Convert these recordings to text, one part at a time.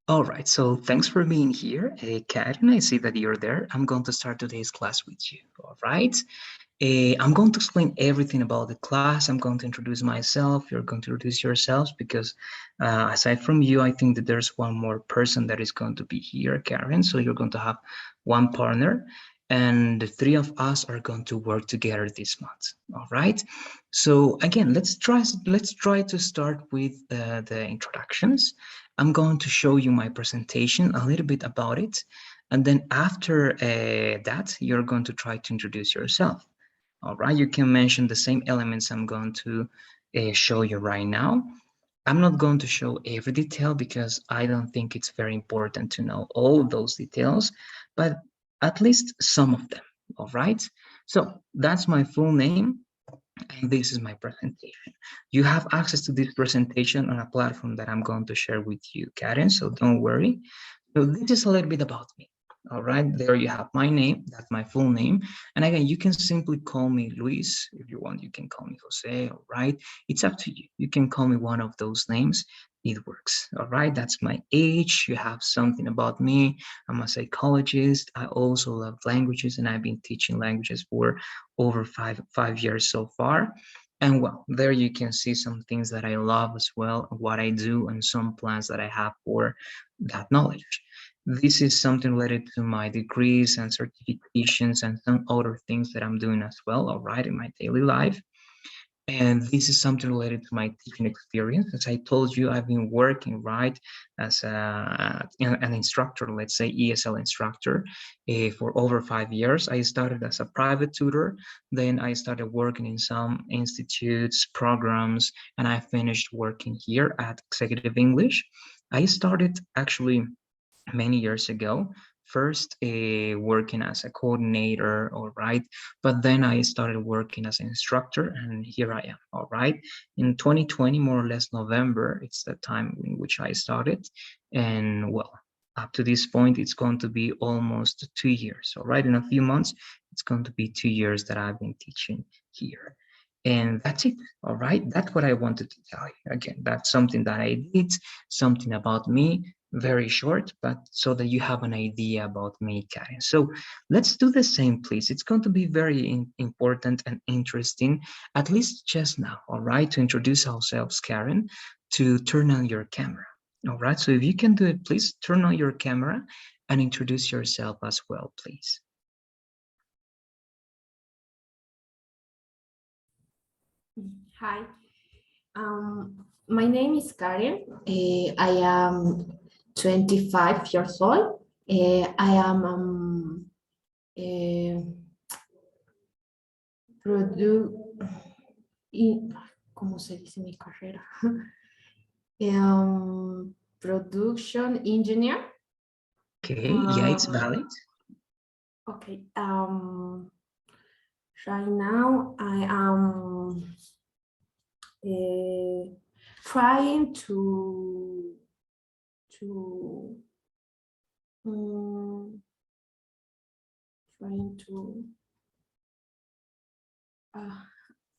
All right, so thanks for being here. Karen, I see that you're there. I'm going to start today's class with you. All right. I'm going to explain everything about the class. I'm going to introduce myself. You're going to introduce yourselves because aside from you, I think that there's one more person that is going to be here, Karen. So you're going to have one partner and the three of us are going to work together this month. All right. So again, let's try to start with the introductions. I'm going to show you my presentation, a little bit about it. And then after that, you're going to try to introduce yourself. All right, you can mention the same elements I'm going to show you right now. I'm not going to show every detail because I don't think it's very important to know all those details, but at least some of them. All right, so that's my full name and this is my presentation. You have access to this presentation on a platform that I'm going to share with you, Karen, so don't worry. So this is a little bit about me. All right, there you have my name, that's my full name. And again, you can simply call me Luis. If you want, you can call me Jose, all right? It's up to you. You can call me one of those names. It works, all right? That's my age. You have something about me. I'm a psychologist. I also love languages and I've been teaching languages for over five years so far. And well, there you can see some things that I love as well, what I do, and some plans that I have for that knowledge. This is something related to my degrees and certifications and some other things that I'm doing as well, all right, in my daily life. And this is something related to my teaching experience. As I told you, I've been working, right, as an instructor, let's say ESL instructor, for over 5 years. I started as a private tutor, then I started working in some institutes, programs, and I finished working here at Executive English. I started actually many years ago, first working as a coordinator, all right, but then I started working as an instructor and here I am, all right. In 2020, more or less November, it's the time in which I started, and well, up to this point it's going to be almost 2 years, all right. In a few months it's going to be 2 years that I've been teaching here. And that's it, all right. That's what I wanted to tell you. Again, that's something that I did, something about me, very short, but so that you have an idea about me, Karen. So let's do the same, please. It's going to be very important and interesting, at least just now, all right, to introduce ourselves, Karen, to turn on your camera. All right, so if you can do it, please turn on your camera and introduce yourself as well, please. Hi, my name is Karen. I am 25 years old. I am eh, produ ¿cómo se dice mi carrera? Production engineer. Okay, yeah, it's valid. Okay. Right now I am trying to trying to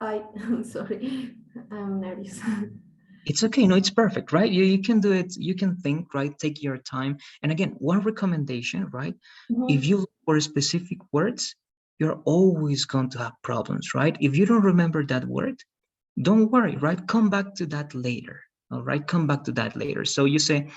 I'm sorry, I'm nervous. It's okay. No, it's perfect, right? You can do it. You can think, right? Take your time. And again, one recommendation, right? If you look for specific words, you're always going to have problems, right? If you don't remember that word, don't worry, right? Come back to that later. All right. Come back to that later. So you say,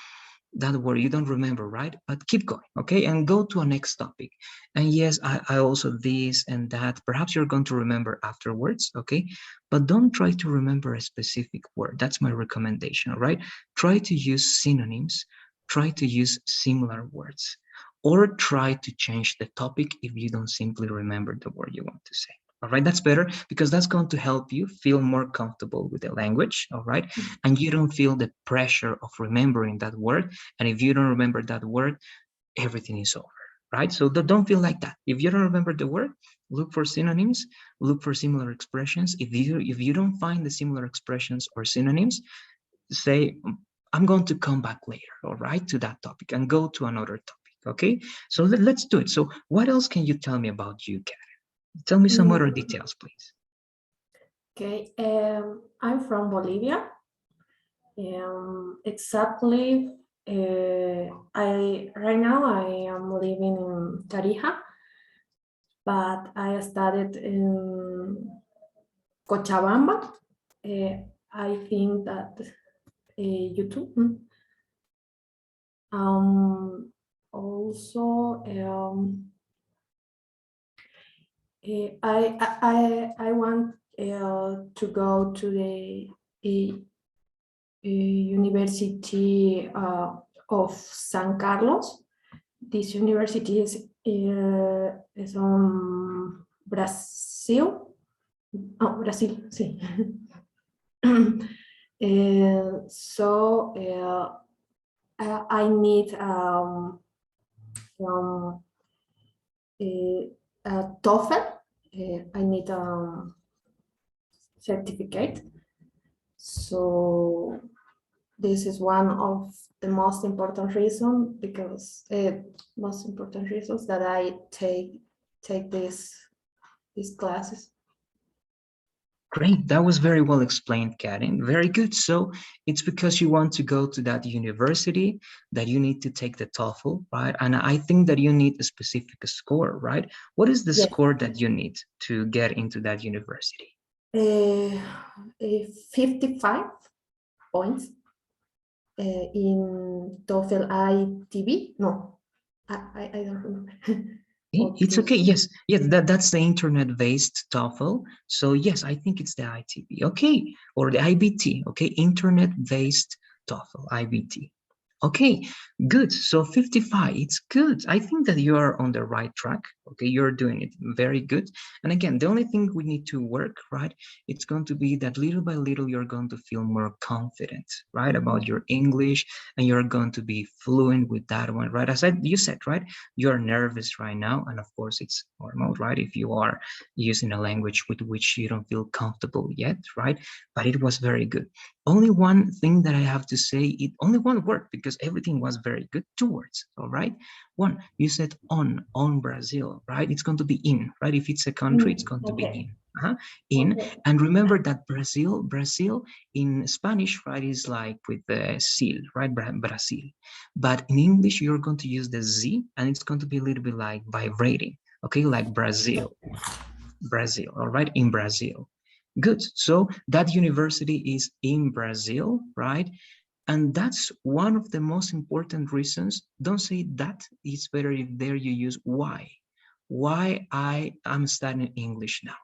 that word you don't remember, right? But keep going, okay? And go to a next topic. And yes, I also this and that. Perhaps you're going to remember afterwards, okay? But don't try to remember a specific word. That's my recommendation, all right? Try to use synonyms, try to use similar words, or try to change the topic if you don't simply remember the word you want to say. All right, that's better because that's going to help you feel more comfortable with the language, all right? And you don't feel the pressure of remembering that word. And if you don't remember that word, everything is over, right? So don't feel like that. If you don't remember the word, look for synonyms, look for similar expressions. If you don't find the similar expressions or synonyms, say, I'm going to come back later, all right, to that topic and go to another topic, okay? So let's do it. So what else can you tell me about you, Karen? Tell me some other details, please. Okay, I'm from Bolivia. Exactly I right now I am living in Tarija, but I studied in Cochabamba. I think that YouTube. Also, I want to go to the University of San Carlos. This university is on Brazil. Oh, Brazil, sí. So I need um, TOEFL. I need a certificate. So this is one of the most important reason because most important reasons that I take these classes. Great, that was very well explained, Karen. Very good. So it's because you want to go to that university that you need to take the TOEFL, right? And I think that you need a specific score, right? What is the Yes. score that you need to get into that university? 55 points in TOEFL ITB. No, I don't remember. It's Okay. okay. Yes, yes, that's the internet-based TOEFL. So yes, I think it's the ITB. Okay, or the IBT. Okay, internet-based TOEFL, IBT. Okay, good. So 55, it's good. I think that you are on the right track. Okay, you're doing it very good. And again, the only thing we need to work, right, it's going to be that little by little you're going to feel more confident, right, about your English, and you're going to be fluent with that one, right? As you said, right, you're nervous right now, and of course it's normal, right, if you are using a language with which you don't feel comfortable yet, right? But it was very good. Only one thing that I have to say, it only one word, because everything was very good. Two words, all right? One, you said on Brazil, right? It's going to be in, right? If it's a country, it's going to be Okay. in. In. Okay. And remember that Brazil in Spanish, right, is like with the seal, right? Brazil. But in English, you're going to use the Z, and it's going to be a little bit like vibrating, okay? Like Brazil, Brazil, all right? In Brazil. Good. So that university is in Brazil, right? And that's one of the most important reasons. Don't say that. It's better if there you use why. Why I am studying English now.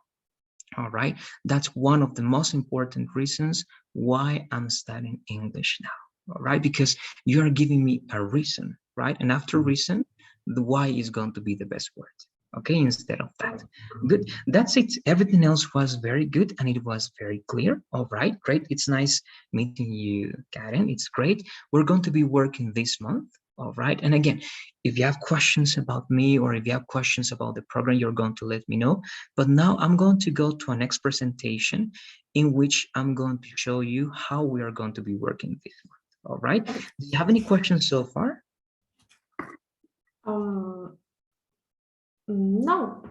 All right. That's one of the most important reasons why I'm studying English now. All right. Because you are giving me a reason, right? And after reason, the why is going to be the best word. Okay. Instead of that. Good. That's it. Everything else was very good and it was very clear. All right. Great. It's nice meeting you, Karen. It's great. We're going to be working this month. All right. And again, if you have questions about me or if you have questions about the program, you're going to let me know. But now I'm going to go to our next presentation in which I'm going to show you how we are going to be working this month. All right. Do you have any questions so far? Um, no,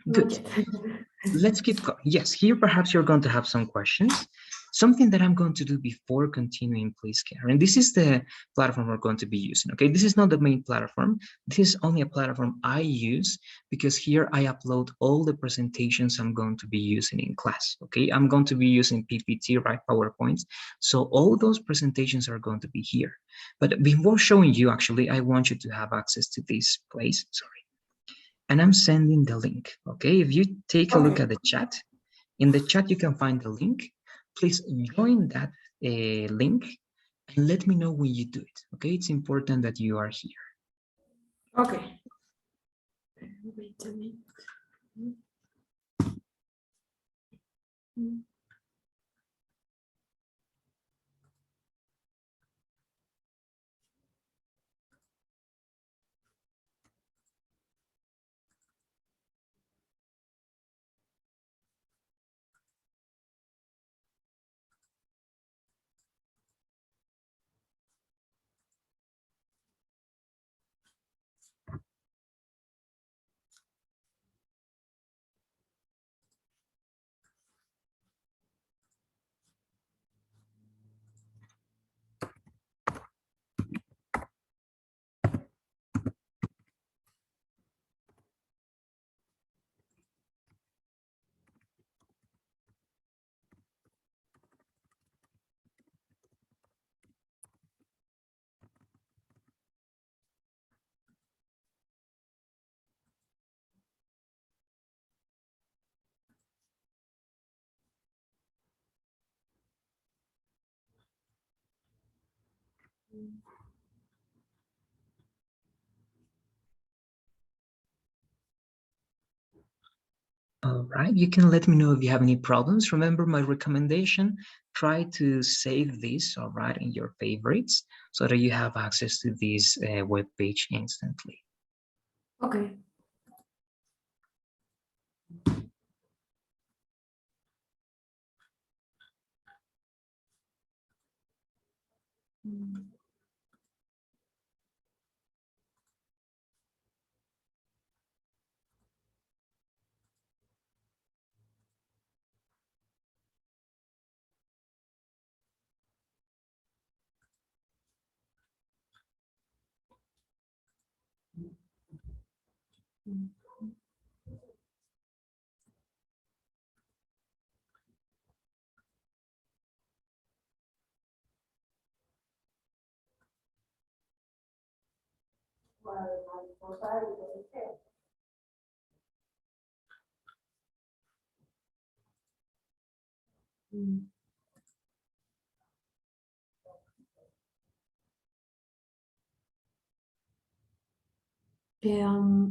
not Good. yet. Let's keep going. Yes, here perhaps you're going to have some questions. Something that I'm going to do before continuing, please, Karen. This is the platform we're going to be using, okay? This is not the main platform. This is only a platform I use because here I upload all the presentations I'm going to be using in class, okay? I'm going to be using PPT, right, PowerPoints. So all those presentations are going to be here. But before showing you, actually, I want you to have access to this place. Sorry. And I'm sending the link, okay? If you take a look Okay. at the chat, in the chat you can find the link. Please join that link and let me know when you do it, okay? It's important that you are here. Okay. Wait a minute. All right, you can let me know if you have any problems. Remember my recommendation, try to save this, all right, in your favorites so that you have access to this web page instantly. Okay.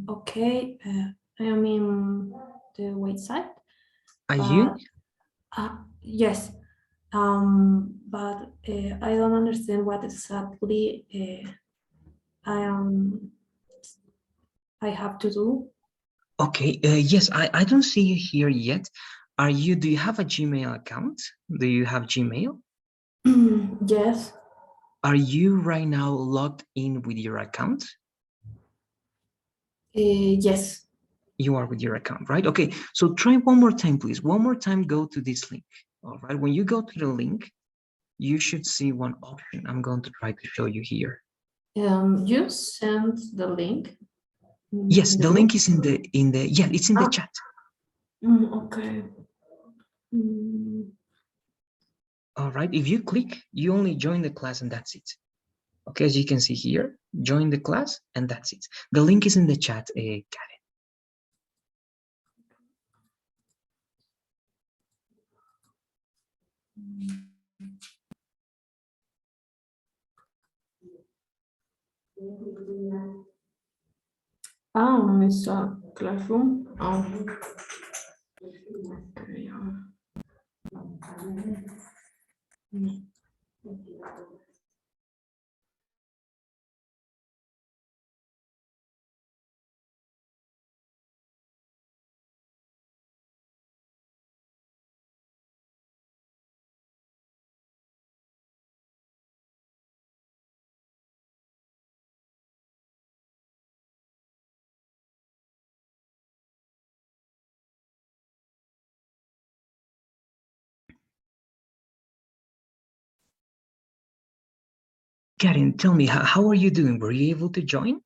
Okay, I am in the website, Are you? but yes, but I don't understand what exactly I am I have to do. Okay, yes, I don't see you here yet. Do you have a Gmail account? Do you have Gmail? Yes, Are you right now logged in with your account? yes. You are with your account, right? Okay, so try one more time, please. One more time, go to this link. All right, when you go to the link, you should see one option. I'm going to try to show you here. You sent the link Yes, in the the group. link is yeah, it's in the Ah, chat. okay. Mm, All right, if you click, you only join the class and that's it. Okay, as you can see here, join the class and that's it. The link is in the chat, Karen. it's a classroom. Okay. Mm. Karen, tell me, how are you doing? Were you able to join?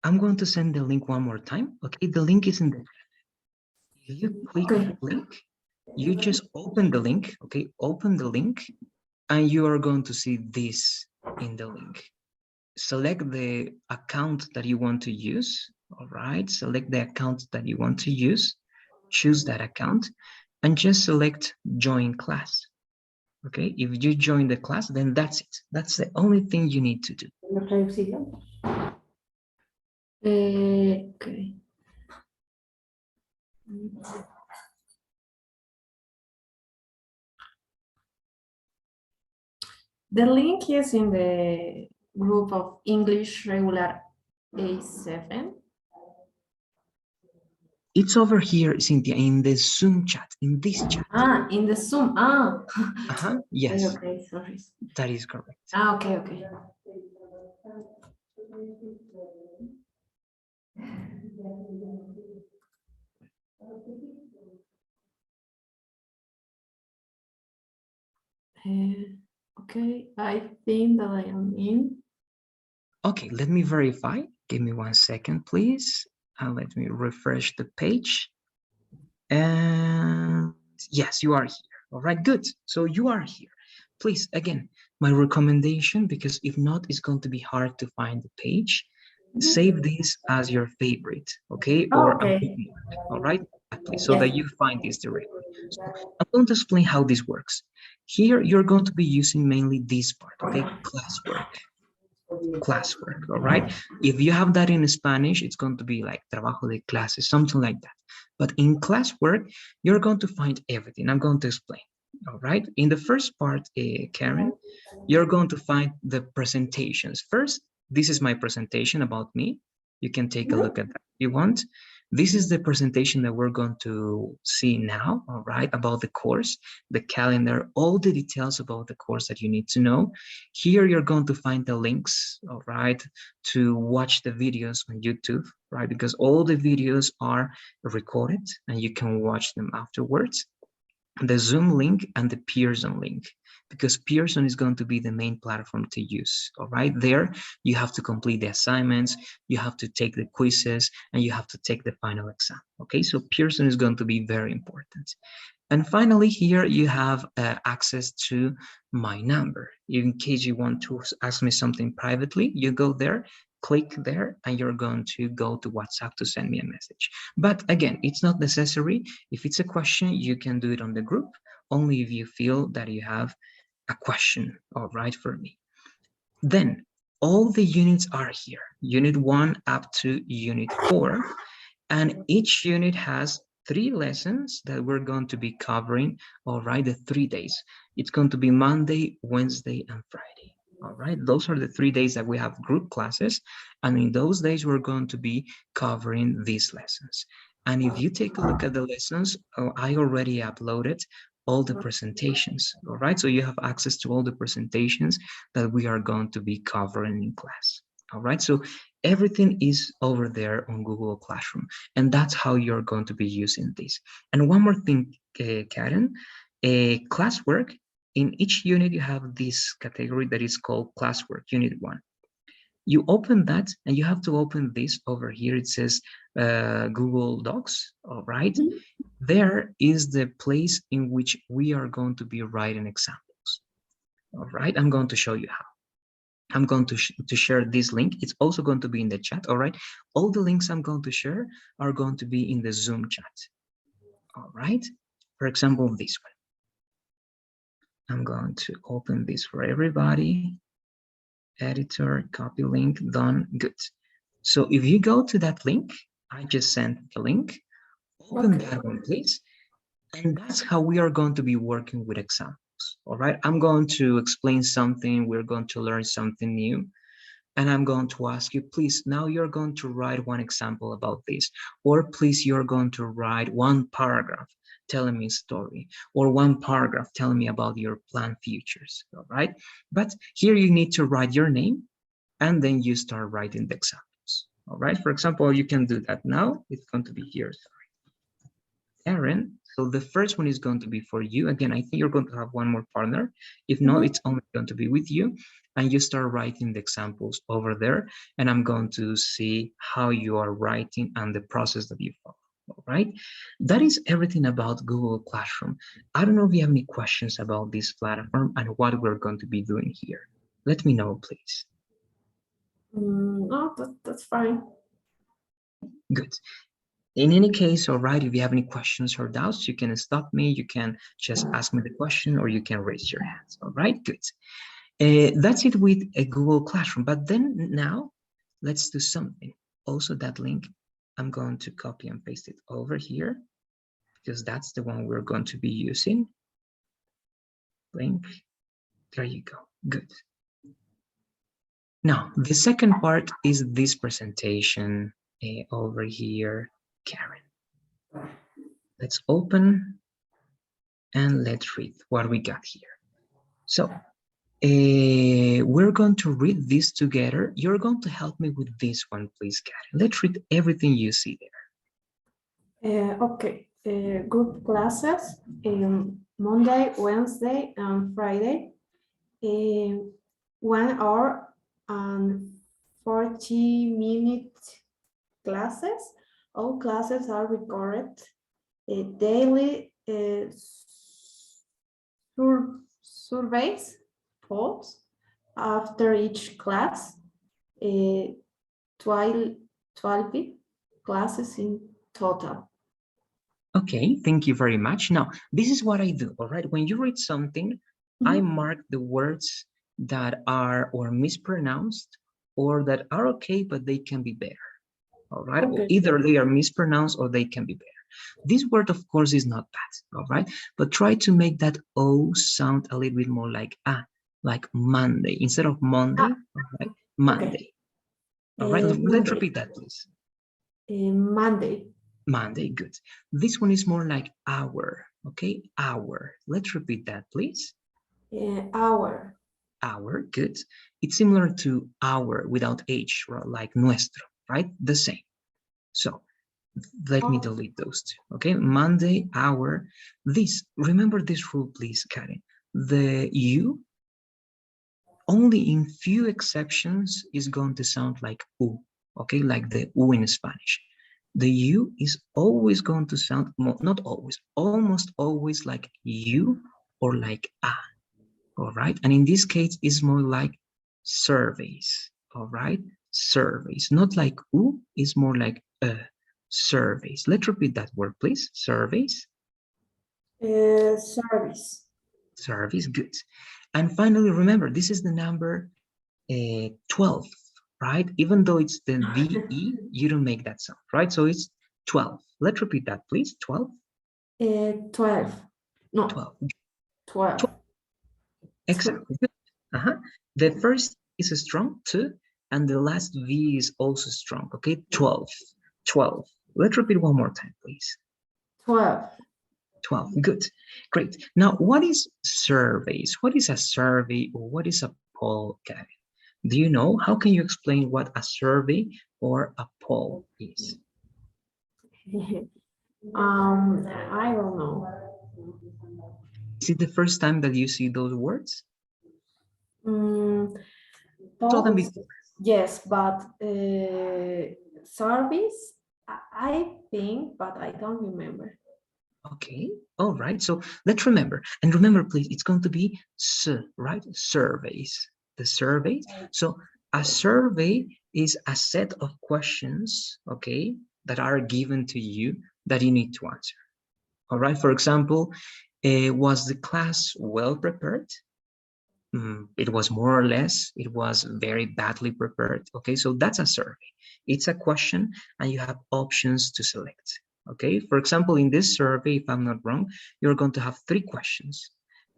I'm going to send the link one more time. Okay, the link is in the. If you click Okay. the link, you just open the link. Okay, open the link, and you are going to see this in the link. Select the account that you want to use. All right, select the account that you want to use. Choose that account, and just select join class. Okay, if you join the class, then that's it. That's the only thing you need to do. Okay. The link is in the group of English regular A7. It's over here, Cynthia, in the Zoom chat, in this chat. In the Zoom. Uh-huh, Okay, yes, okay, sorry. that is correct. Okay, okay. Okay, I think that I am in. Okay, let me verify. Give me 1 second, please. And let me refresh the page. And yes, you are here. All right, good. So you are here. Please, again, my recommendation, because if not, it's going to be hard to find the page. Save this as your favorite, okay? Or a Okay. bookmark, all right? Exactly, so Yes. that you find this directly. So I'm going to explain how this works. Here, you're going to be using mainly this part, okay? Classwork, all right? If you have that in Spanish, it's going to be like trabajo de clase, something like that. But in classwork, you're going to find everything. I'm going to explain, all right? In the first part, Karen, you're going to find the presentations. First, this is my presentation about me. You can take a look at that if you want. This is the presentation that we're going to see now, all right, about the course, the calendar, all the details about the course that you need to know. Here you're going to find the links, all right, to watch the videos on YouTube, right, because all the videos are recorded and you can watch them afterwards. The Zoom link and the Pearson link, because Pearson is going to be the main platform to use. All right, there you have to complete the assignments, you have to take the quizzes, and you have to take the final exam. Okay, so Pearson is going to be very important. And finally, here you have access to my number. In case you want to ask me something privately, you go there, click there, and you're going to go to WhatsApp to send me a message. But again, it's not necessary. If it's a question, you can do it on the group, only if you feel that you have a question, all right, for me. Then all the units are here, Unit 1 up to Unit 4. And each unit has 3 lessons that we're going to be covering, all right, the 3 days. It's going to be Monday, Wednesday, and Friday. All right, those are the 3 days that we have group classes. And in those days, we're going to be covering these lessons. And if you take a look at the lessons, I already uploaded all the presentations. All right, so you have access to all the presentations that we are going to be covering in class. All right, so everything is over there on Google Classroom, and that's how you're going to be using this. And one more thing, Karen, classwork, in each unit you have this category that is called classwork, Unit 1. You open that and you have to open this over here. It says Google Docs, all right? There is the place in which we are going to be writing examples, all right? I'm going to show you how. I'm going to share this link. It's also going to be in the chat, all right? All the links I'm going to share are going to be in the Zoom chat, all right? For example, this one. I'm going to open this for everybody. Editor, copy link, done, good. So if you go to that link, I just sent the link, open that one, please. And that's how we are going to be working with examples, all right? I'm going to explain something, we're going to learn something new. And I'm going to ask you, please, now you're going to write one example about this, or please, you're going to write one paragraph telling me a story, or one paragraph telling me about your planned futures, all right? But here you need to write your name, and then you start writing the examples, all right? For example, you can do that now. It's going to be here, Aaron. So the first one is going to be for you. Again, I think you're going to have one more partner. If not, it's only going to be with you. And you start writing the examples over there. And I'm going to see how you are writing and the process that you follow. All right. That is everything about Google Classroom. I don't know if you have any questions about this platform and what we're going to be doing here. Let me know, please. No, that's fine. Okay, good. In any case, all right, if you have any questions or doubts, you can stop me, you can just ask me the question, or you can raise your hands, all right, good. That's it with a Google Classroom, but then now, let's do something. Also, that link, I'm going to copy and paste it over here, because that's the one we're going to be using. Link, there you go, good. Now, the second part is this presentation over here, Karen. Let's open and let's read what we got here. So we're going to read this together. You're going to help me with this one, please, Karen. Let's read everything you see Okay. Group classes Monday, Wednesday, and Friday. 1 hour and 40-minute classes. All classes are recorded. Daily surveys, polls after each class. 12 classes in total. Okay, thank you very much. Now, this is what I do, all right? When you read something, I Mhm. mark the words that are or mispronounced or that are okay, but they can be better, all right? Or Okay. either they are mispronounced or they can be better. This word, of course, is not bad, all right? But try to make that O sound a little bit more like Monday. Instead of Ah, Monday, all right? okay. Monday, all right? Let's Monday. repeat that, please. Monday. Monday, good. This one is more like hour, okay? Hour. Let's repeat that, please. Hour. Hour, good. It's similar to our without H, right? Like nuestro, right? The same. So let me Oh, delete those two, okay? Monday, hour. This, remember this rule, please, Karen. The U, only in few exceptions, is going to sound like U, okay? Like the U in Spanish. The U is always going to sound, not always, almost always like you or like a, all right? And in this case, it's more like surveys, all right? Surveys, not like U, it's more like surveys. Let's repeat that word, please. Surveys, service. surveys, good. And finally, remember, this is the number 12, right? Even though it's the VE, you don't make that sound, right? So it's 12. Let's repeat that, please. 12, 12. No, 12. 12. 12. Two. Exactly. Uh-huh. The first is a strong 2, and the last V is also strong, okay? 12, 12. Let's repeat one more time, please. 12. 12, good, great. Now, what is surveys? What is a survey or what is a poll, Gavin? Do you know? How can you explain what a survey or a poll is? I don't know. Is it the first time that you see those words? Mm, Saw them polls, before. yes, but service, I think, but I don't remember. Okay, all right. So let's remember. And remember, please, it's going to be right? Surveys. The surveys. So a survey is a set of questions, okay, that are given to you that you need to answer. All right. For example, was the class well prepared? It was more or less, it was very badly prepared. Okay, so that's a survey. It's a question and you have options to select. Okay, for example, in this survey, if I'm not wrong, you're going to have 3 questions.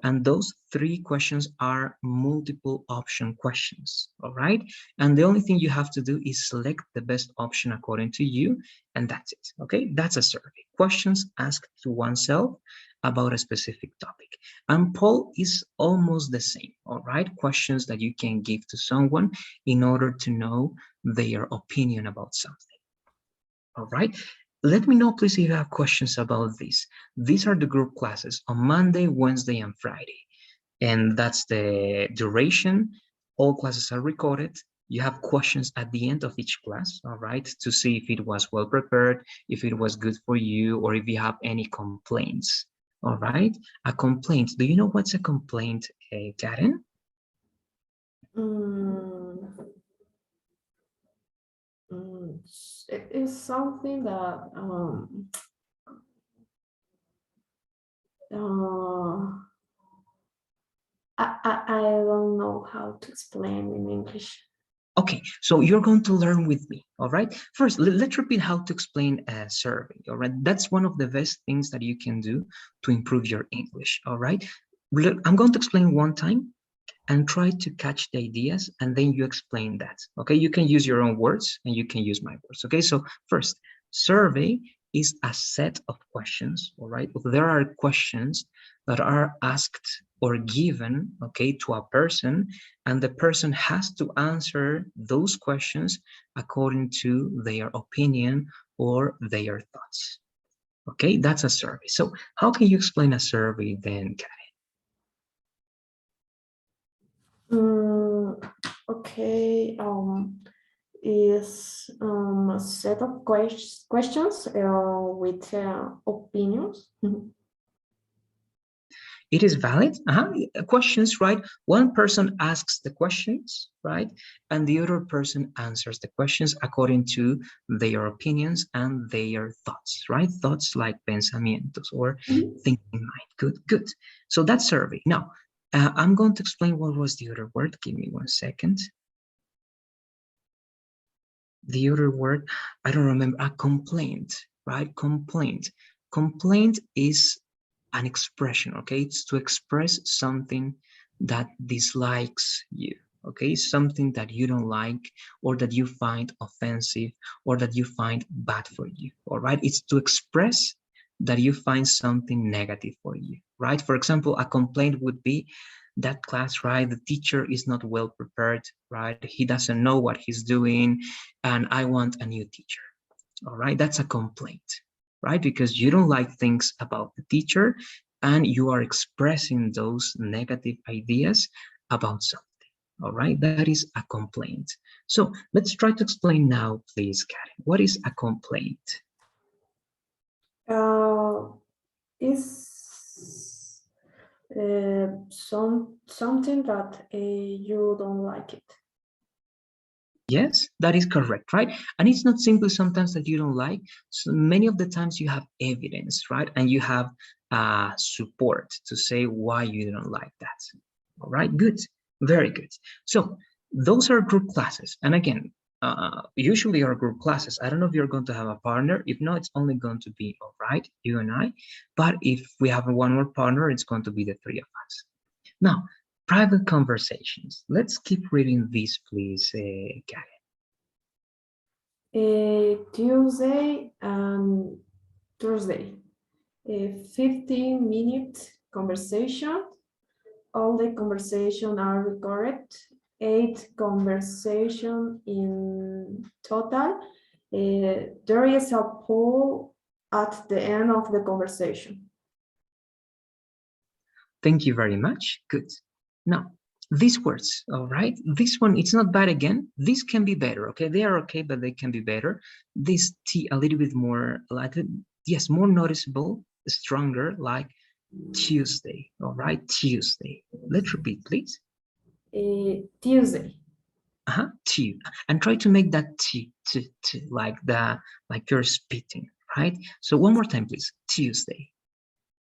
And those 3 questions are multiple option questions. All right. And the only thing you have to do is select the best option according to you. And that's it. Okay, that's a survey. Questions asked to oneself about a specific topic. And poll is almost the same, all right? Questions that you can give to someone in order to know their opinion about something, all right? Let me know, please, if you have questions about this. These are the group classes on Monday, Wednesday, and Friday. And that's the duration. All classes are recorded. You have questions at the end of each class, all right, to see if it was well prepared, if it was good for you, or if you have any complaints, all right? A complaint. Do you know what's a complaint, Karen? Mm, it is something that uh, I don't know how to explain in English. Okay, so you're going to learn with me, all right? First, let's repeat how to explain a survey, all right? That's one of the best things that you can do to improve your English, all right? I'm going to explain one time and try to catch the ideas and then you explain that, okay? You can use your own words and you can use my words, okay? So first, survey is a set of questions, all right? There are questions that are asked or given, okay, to a person, and the person has to answer those questions according to their opinion or their thoughts, okay? That's a survey. So how can you explain a survey then, Kat? Mm, okay. Is a set of questions with opinions. It is valid. Questions, right? One person asks the questions, right? And the other person answers the questions according to their opinions and their thoughts, right? Thoughts like pensamientos or Mhm. thinking mind. Good, good. So that's survey. Now, I'm going to explain what was the other word. Give me 1 second. The other word, I don't remember. A complaint, right? Complaint. Complaint is an expression, okay? It's to express something that dislikes you, okay? Something that you don't like or that you find offensive or that you find bad for you, all right? It's to express that you find something negative for you, right? For example, a complaint would be that class, right? The teacher is not well prepared, right? He doesn't know what he's doing, and I want a new teacher. All right, that's a complaint, right? Because you don't like things about the teacher and you are expressing those negative ideas about something. All right, that is a complaint. So let's try to explain now, please, Karen. What is a complaint? Uh, is something that you don't like it. Yes, that is correct, right? And it's not simply sometimes that you don't like. So many of the times you have evidence, right? And you have support to say why you don't like that. All right, good, very good. So those are group classes. And again, usually our group classes, I don't know if you're going to have a partner. If not, it's only going to be, all right, you and I. But if we have one more partner, it's going to be the three of us. Now, private conversations. Let's keep reading this, please, Karen. Tuesday and Thursday. A 15-minute conversation. All the conversation are recorded. 8 conversation in total. There is a poll at the end of the conversation. Thank you very much. Good. Now, these words, all right? This one, it's not bad again. This can be better, okay? They are okay, but they can be better. This T a little bit more, like, yes, more noticeable, stronger, like Tuesday, all right? Tuesday. Let's repeat, please. Tuesday. T. And try to make that T, like you're spitting, right? So one more time, please. Tuesday.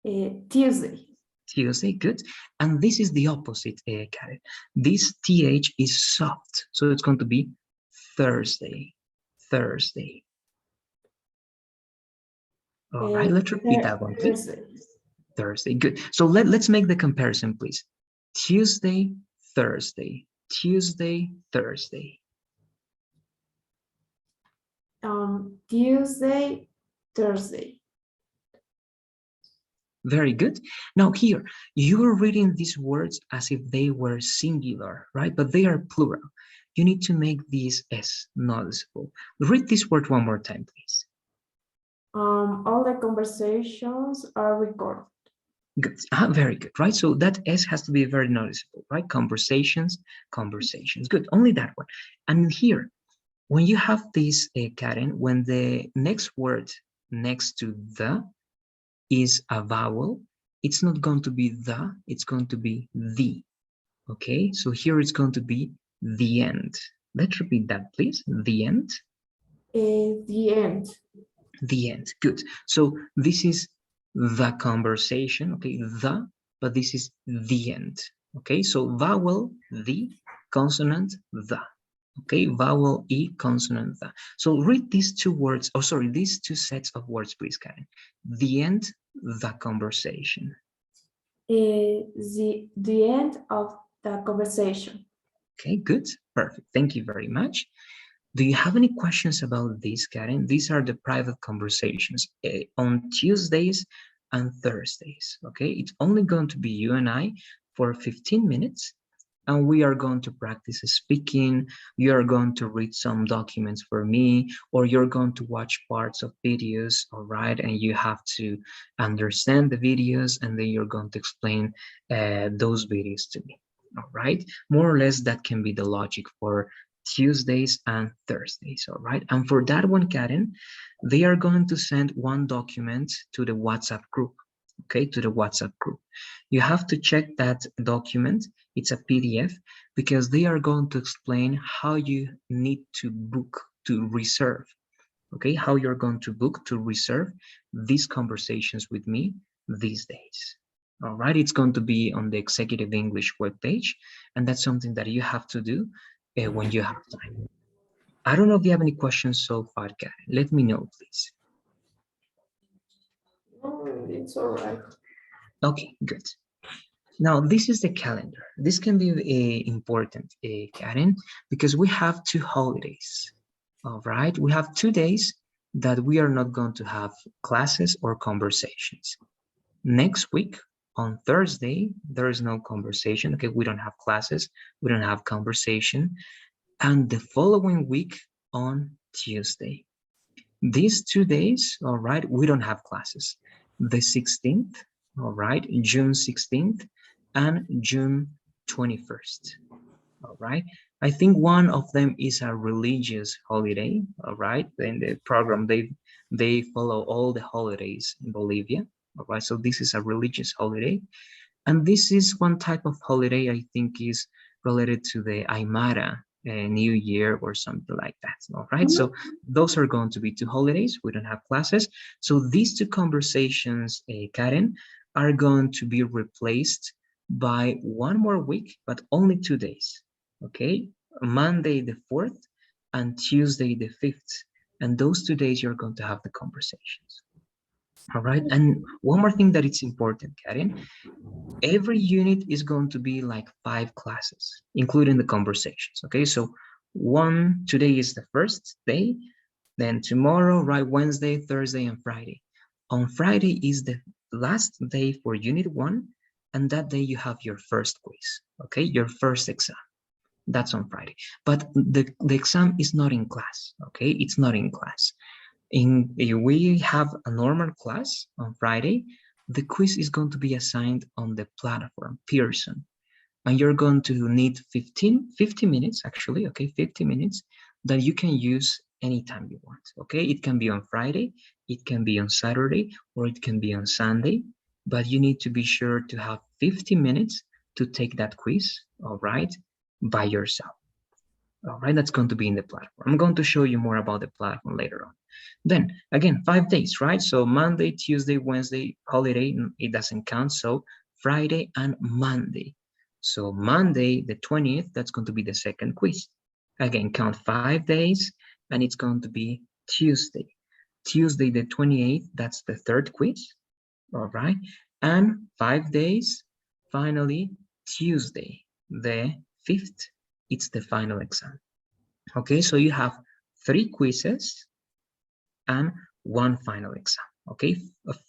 Tuesday. Tuesday, good. And this is the opposite, Karen. This TH is soft, so it's going to be Thursday, Thursday. All right, let's repeat that one, please. Thursday. Thursday, good. So let's make the comparison, please. Tuesday, Thursday, Tuesday, Thursday. Tuesday, Thursday. Very good. Now here, you are reading these words as if they were singular, right? But they are plural. You need to make these S noticeable. Read this word one more time, please. All the conversations are recorded. Good. Very good, right? So that S has to be very noticeable, right? Conversations, conversations. Good, only that one. And here, when you have this, Karen, when the next word next to the is a vowel, it's not going to be the, it's going to be the. Okay, so here it's going to be the end. Let's repeat that, please. The end. The end. The end. Good. So this is the conversation. Okay, the, but this is the end. Okay, so vowel the, consonant the. Okay, vowel e, consonant the. So read these two words, oh sorry, these two sets of words, please, Karen. The end, the conversation. The end of the conversation. Okay, good, perfect. Thank you very much. Do you have any questions about this, Karen? These are the private conversations on Tuesdays and Thursdays, okay? It's only going to be you and I for 15 minutes, and we are going to practice speaking. You're going to read some documents for me, or you're going to watch parts of videos, all right? And you have to understand the videos, and then you're going to explain those videos to me, all right? More or less, that can be the logic for Tuesdays and Thursdays, all right? And for that one, Karen, they are going to send one document to the WhatsApp group. okay, to the WhatsApp group. You have to check that document. It's a PDF because they are going to explain how you need to book to reserve, okay, how you're going to book to reserve these conversations with me these days. All right, it's going to be on the Executive English webpage, and that's something that you have to do when you have time. I don't know if you have any questions so far, Karen. Let me know, please. It's all right. Okay, good. Now, this is the calendar. This can be important, Karen, because we have two holidays. All right, we have 2 days that we are not going to have classes or conversations. Next week, on Thursday, there is no conversation. Okay, we don't have classes, we don't have conversation. And the following week on Tuesday. These 2 days, all right, we don't have classes. The 16th, all right, June 16th and June 21st, all right. I think one of them is a religious holiday, all right. In the program, they follow all the holidays in Bolivia, all right. So this is a religious holiday. And this is one type of holiday I think is related to the Aymara New Year or something like that. All right. Mhm. So those are going to be two holidays. We don't have classes. So these two conversations, Karen, are going to be replaced by one more week, but only 2 days. Okay. Monday the 4th and Tuesday the 5th. And those 2 days you're going to have the conversations. All right. And one more thing that it's important, Karen, every unit is going to be like 5 classes, including the conversations. Okay, so today is the first day, then tomorrow, right, Wednesday, Thursday, and Friday. On Friday is the last day for unit 1, and that day you have your first quiz, okay, your first exam. That's on Friday. But the exam is not in class, okay? It's not in class. We have a normal class on Friday. The quiz is going to be assigned on the platform Pearson, and you're going to need 50 minutes actually, okay, 50 minutes that you can use anytime you want, okay? It can be on Friday, it can be on Saturday, or it can be on Sunday, but you need to be sure to have 50 minutes to take that quiz, all right, by yourself. All right, that's going to be in the platform. I'm going to show you more about the platform later on. Then again, 5 days, right? So Monday, Tuesday, Wednesday, holiday, it doesn't count. So Friday and Monday. So Monday, the 20th, that's going to be the second quiz. Again, count 5 days, and it's going to be Tuesday. Tuesday, the 28th, that's the third quiz. All right. And 5 days, finally, Tuesday, the 5th, it's the final exam. Okay, so you have 3 quizzes and one final exam. Okay,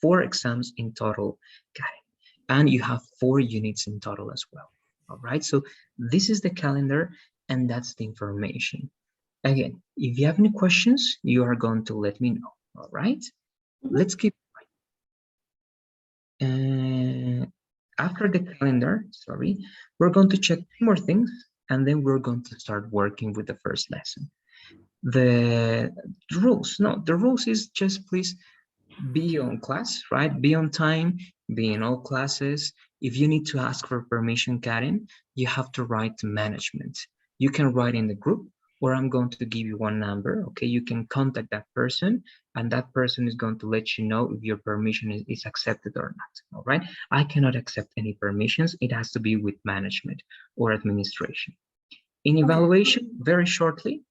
4 exams in total, Karen. And you have 4 units in total as well. All right, so this is the calendar and that's the information. Again, if you have any questions, you are going to let me know. All right, let's keep after the calendar, sorry, we're going to check 2 more things and then we're going to start working with the first lesson. The rules, no, the rules is just please be on class, right? Be on time, be in all classes. If you need to ask for permission, Karen, you have to write to management. You can write in the group, or I'm going to give you one number, okay? You can contact that person, and that person is going to let you know if your permission is accepted or not, all right? I cannot accept any permissions. It has to be with management or administration. In Okay. evaluation, very shortly,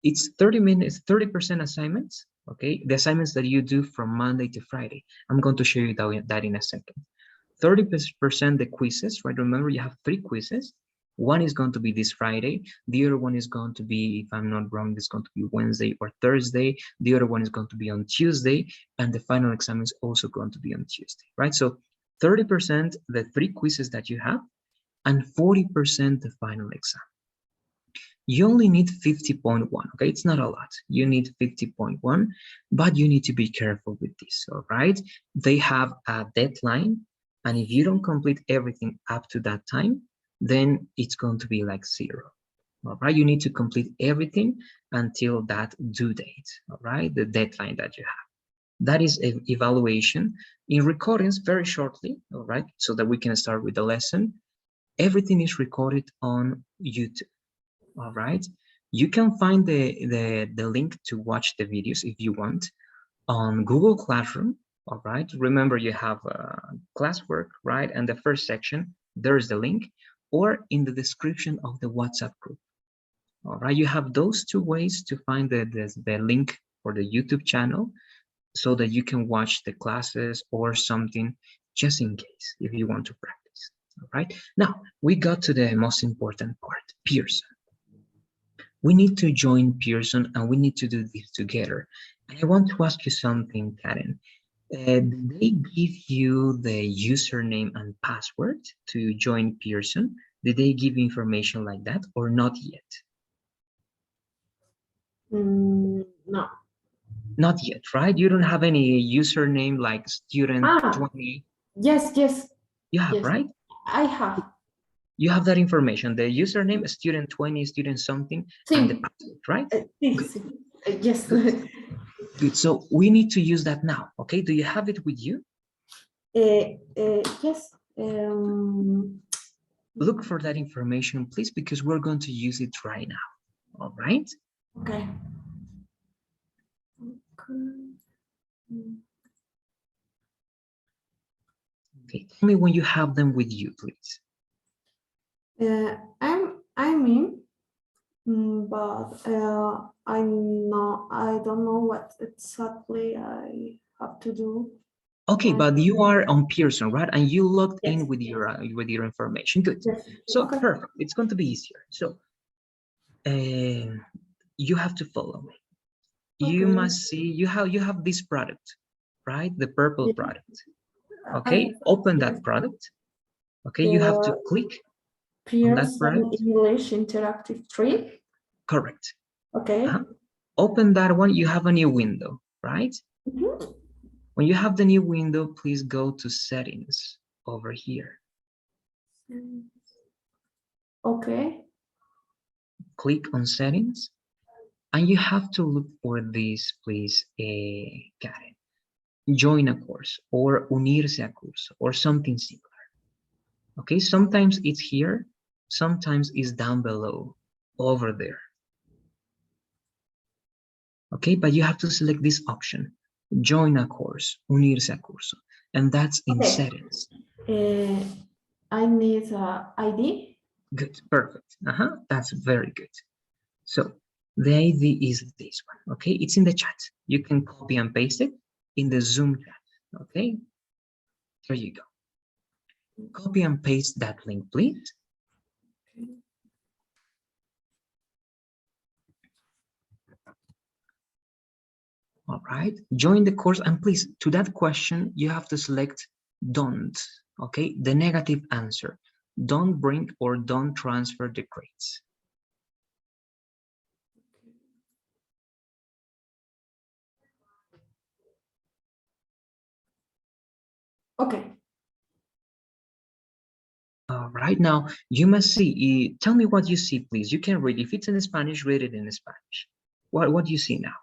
it's 30 minutes, 30% assignments, okay? The assignments that you do from Monday to Friday. I'm going to show you that in a second. 30% the quizzes, right? Remember, you have 3 quizzes. One is going to be this Friday. The other one is going to be, if I'm not wrong, it's going to be Wednesday or Thursday. The other one is going to be on Tuesday. And the final exam is also going to be on Tuesday, right? So 30% the 3 quizzes that you have, and 40% the final exam. You only need 50.1, okay? It's not a lot. You need 50.1, but you need to be careful with this, all right? They have a deadline, and if you don't complete everything up to that time, then it's going to be like 0, all right? You need to complete everything until that due date, all right? The deadline that you have. That is an evaluation. In recordings, very shortly, all right, so that we can start with the lesson. Everything is recorded on YouTube, all right? You can find the link to watch the videos if you want on Google Classroom, all right? Remember, you have classwork, right? And the first section, there's the link, or in the description of the WhatsApp group, all right? You have those two ways to find the link for the YouTube channel so that you can watch the classes or something just in case if you want to practice, all right? Now, we got to the most important part, Pearson. We need to join Pearson and we need to do this together. And I want to ask you something, Karen. Did they give you the username and password to join Pearson? Did they give you information like that or not yet? No. Not yet, right? You don't have any username like student 20. Yes, yes, You have, yes. right? I have. You have that information, the username, student 20, student something, and the Sí. password, right? Sí, Good. sí. Yes. Good. Good. So we need to use that now. Okay. Do you have it with you? Yes. Look for that information, please, because we're going to use it right now. All right. Okay. Okay. Tell me when you have them with you, please. I'm in, but I don't know what exactly I have to do. Okay, but you are on Pearson, right? And you logged Yes. in with your information. Good. Yes. So Okay. perfect. It's going to be easier. So you have to follow me. You Okay. must see you have this product, right? The purple Yeah. product. I, Okay, open yes. that product. Okay, you have to click on that Pearson product. English Interactive 3. Correct. Okay. Open that one, you have a new window, right? Mhm. When you have the new window, please go to settings over here. Okay. Click on settings, and you have to look for this, please, Karen. Join a course or unirse a curso or something similar. Okay, sometimes it's here, sometimes it's down below, over there. Okay, but you have to select this option, join a course, unirse a curso, and that's in Okay. settings. I need a ID. Good, perfect. That's very good. So the ID is this one, okay? It's in the chat. You can copy and paste it in the Zoom chat, okay? There you go. Copy and paste that link, please. All right, join the course, and please, to that question, you have to select don't, okay? The negative answer. Don't bring or don't transfer the grades. Okay. All right, now you must see, tell me what you see, please. You can read, if it's in Spanish, read it in Spanish. What do you see now?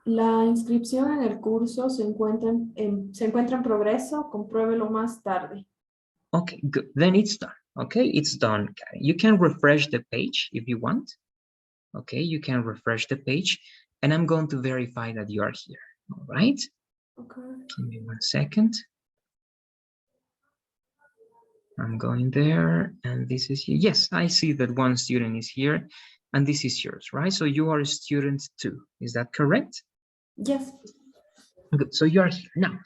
La inscripción en el curso se encuentra en progreso, compruébelo más tarde. Okay, good, then it's done. Okay, it's done, Karen. You can refresh the page if you want. Okay, you can refresh the page, and I'm going to verify that you are here. All right. Okay. Give me 1 second. I'm going there, and this is here. Yes, I see that one student is here, and this is yours, right? So you are a student too. Is that correct? Yes. Good. So you are here. Now,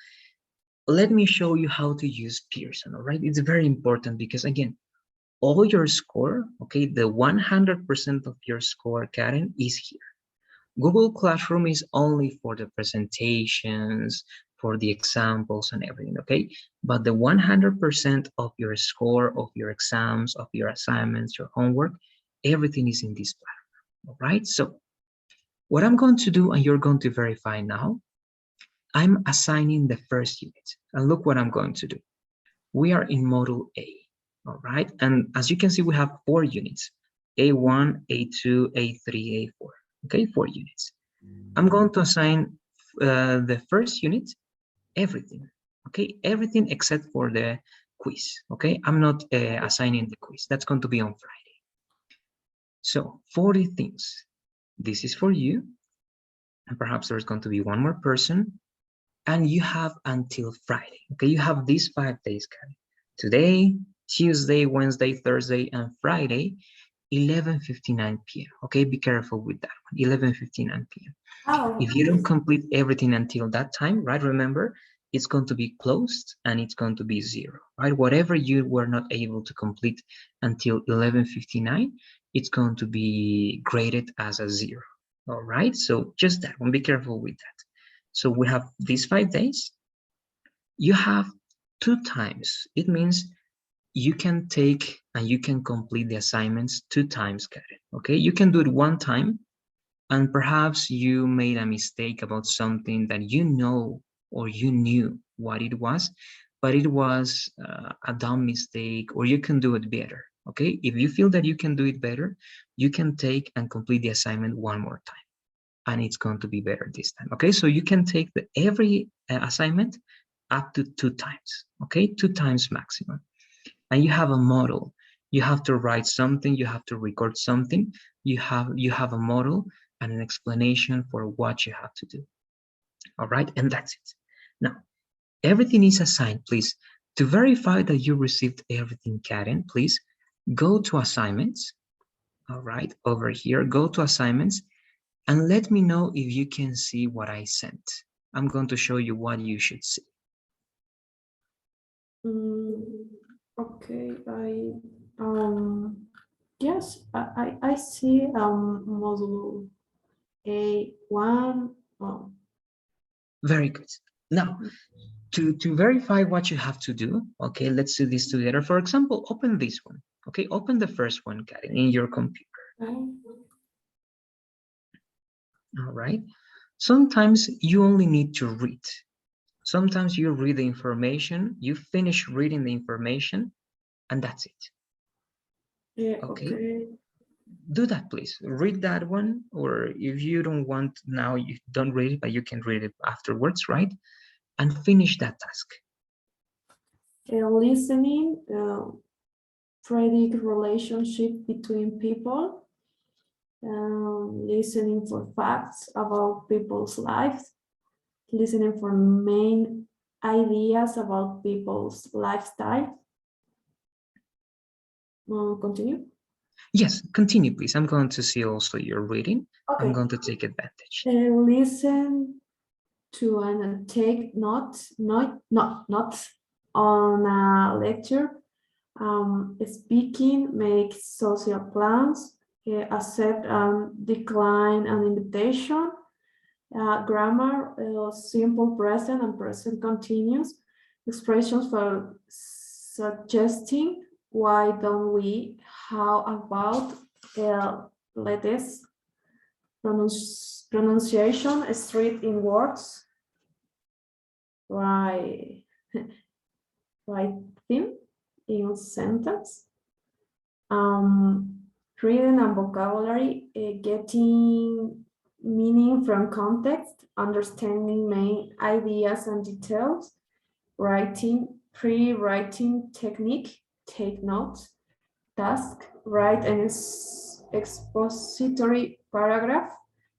let me show you how to use Pearson, all right? It's very important because, again, all your score, okay, the 100% of your score, Karen, is here. Google Classroom is only for the presentations, for the examples and everything, okay? But the 100% of your score, of your exams, of your assignments, your homework, everything is in this platform, all right? So what I'm going to do, and you're going to verify now, I'm assigning the first unit. And look what I'm going to do. We are in Module A, all right? And as you can see, we have 4 units, A1, A2, A3, A4, okay? 4 units. I'm going to assign the first unit, everything. Okay, everything except for the quiz. Okay, I'm not assigning the quiz. That's going to be on Friday. So 40 things. This is for you, and perhaps there's going to be one more person, and you have until Friday. Okay, you have these 5 days, Karen. Today, Tuesday, Wednesday, Thursday, and Friday, 11:59 p.m. Okay, be careful with that one. 11:59 p.m. Oh, If you don't complete everything until that time, right? Remember, it's going to be closed and it's going to be zero, right? Whatever you were not able to complete until 11:59, it's going to be graded as a zero. All right, so just that one, be careful with that. So we have these 5 days. You have 2 times. It means you can take and you can complete the assignments 2 times, Karen. Okay, you can do it one time, and perhaps you made a mistake about something that you know or you knew what it was, but it was a dumb mistake, or you can do it better. Okay, if you feel that you can do it better, you can take and complete the assignment one more time, and it's going to be better this time. Okay, so you can take every assignment up to 2 times. Okay, 2 times maximum. And you have a model. You have to write something, you have to record something, you have a model and an explanation for what you have to do. All right, and that's it. Now, everything is assigned. Please, to verify that you received everything, Karen, please go to assignments. All right, over here, go to assignments and let me know if you can see what I sent. I'm going to show you what you should see. mm, okay. Yes, I see module A1. Oh, Very good. Now, to verify what you have to do, okay, let's do this together. For example, open this one. Okay, open the first one, Karen, in your computer. okay. All right. Sometimes you only need to read. Sometimes you read the information, you finish reading the information, and that's it. Yeah, Okay, okay. do that, please. Read that one, or if you don't want now, you don't read it, but you can read it afterwards, right? And finish that task. Listening, predict relationship between people, listening for facts about people's lives, listening for main ideas about people's lifestyle. Continue. Yes, continue, please. I'm going to see also your reading. I'm Okay. going to take advantage. Listen to and take notes, not on a lecture. Speaking, make social plans, accept and decline an invitation. Grammar, simple present and present continuous. Expressions for suggesting, why don't we, how about, let's, pronunciation, straight in words, right, right thing in sentence. Reading and vocabulary, getting meaning from context, understanding main ideas and details, writing, pre-writing technique, take notes, task, write an expository paragraph,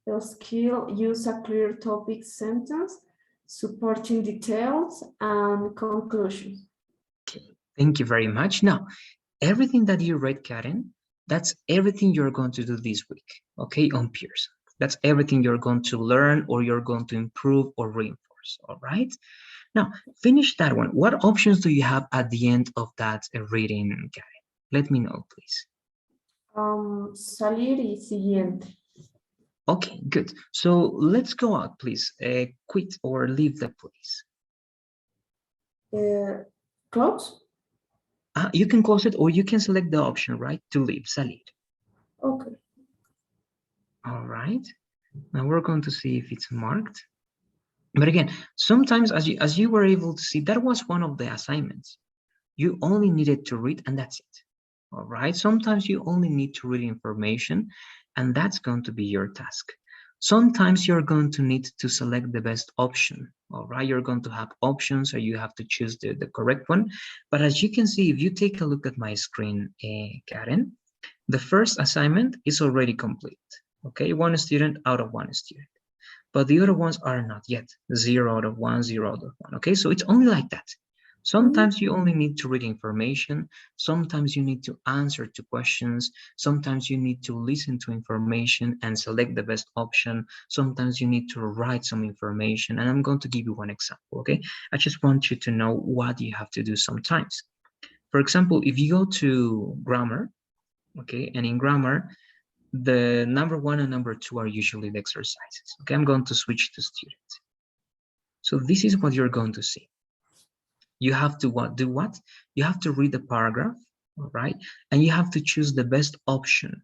the skill, use a clear topic sentence, supporting details, and conclusions. Thank you very much. Now, everything that you read, Karen, that's everything you're going to do this week, okay, on Pearson. That's everything you're going to learn or you're going to improve or reinforce, all right? Now, finish that one. What options do you have at the end of that reading, Karen? Let me know, please. Salir y siguiente. Okay, good. So let's go out, please. Quit or leave the place. Close? You can close it or you can select the option, right, to leave, salir. Okay. All right. Now we're going to see if it's marked. But again, sometimes as you were able to see, that was one of the assignments. You only needed to read and that's it. All right. Sometimes you only need to read information and that's going to be your task. Sometimes you're going to need to select the best option. All right, you're going to have options, or you have to choose the correct one. But as you can see, if you take a look at my screen, Karen, the first assignment is already complete. Okay, one student out of one student, but the other ones are not yet. 0 out of 1, 0 out of 1. Okay, so it's only like that. Mhm. Sometimes you only need to read information. Sometimes you need to answer to questions. Sometimes you need to listen to information and select the best option. Sometimes you need to write some information. And I'm going to give you one example, okay? I just want you to know what you have to do sometimes. For example, if you go to grammar, okay, and in grammar, the number 1 and number 2 are usually the exercises. Okay, I'm going to switch to students. So this is what you're going to see. You have to what? Do what? You have to read the paragraph, all right? And you have to choose the best option,